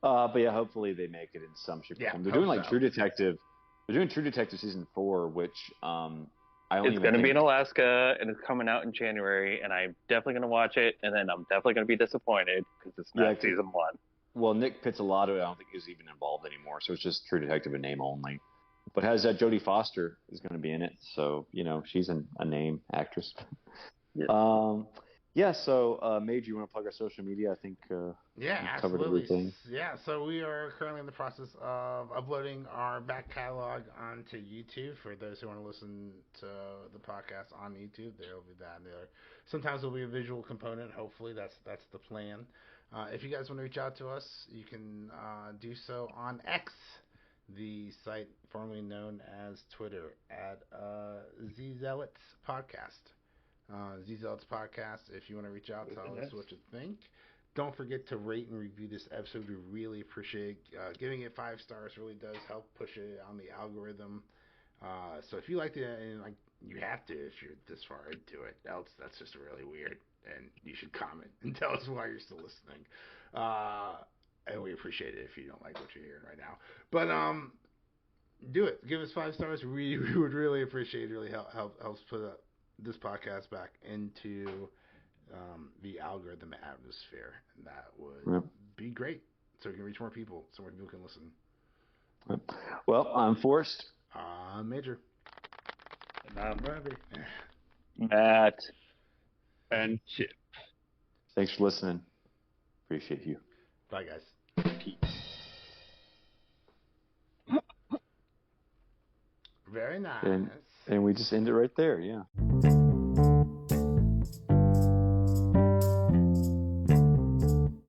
[SPEAKER 1] but yeah, hopefully they make it in some shape.
[SPEAKER 2] Yeah,
[SPEAKER 1] they're doing like True Detective. They're doing True Detective season 4, which
[SPEAKER 4] it's going to be in Alaska, and it's coming out in January, and I'm definitely going to watch it, and then I'm definitely going to be disappointed because it's not season 1.
[SPEAKER 1] Well, Nick Pizzolatto, I don't think he's even involved anymore, so it's just True Detective in name only. But has Jodie Foster is going to be in it, so she's a name actress.
[SPEAKER 4] Yeah.
[SPEAKER 1] So Mage, you want to plug our social media? I think covered everything.
[SPEAKER 2] Yeah, so we are currently in the process of uploading our back catalog onto YouTube. For those who want to listen to the podcast on YouTube, there will be that there. Sometimes there will be a visual component. Hopefully, that's the plan. If you guys want to reach out to us, you can do so on X, the site formerly known as Twitter, at ZZealots Podcast. ZZealots Podcast, if you want to reach out, tell us what you think. Don't forget to rate and review this episode. We really appreciate giving it 5 stars. Really does help push it on the algorithm. So if you liked it, and like you have to if you're this far into it, else that's just really weird. And you should comment and tell us why you're still listening. And we appreciate it if you don't like what you're hearing right now. But do it. Give us 5 stars. We would really appreciate it. It really helps put this podcast back into the algorithm atmosphere. And that would be great. So we can reach more people. So more people can listen.
[SPEAKER 1] Well, I'm Forrest.
[SPEAKER 2] I'm Major.
[SPEAKER 3] And I'm
[SPEAKER 2] Robbie.
[SPEAKER 4] Matt.
[SPEAKER 5] And Chip.
[SPEAKER 1] Thanks for listening. Appreciate you.
[SPEAKER 2] Bye, guys.
[SPEAKER 5] Peace.
[SPEAKER 2] Very nice.
[SPEAKER 1] And we just end it right there, yeah.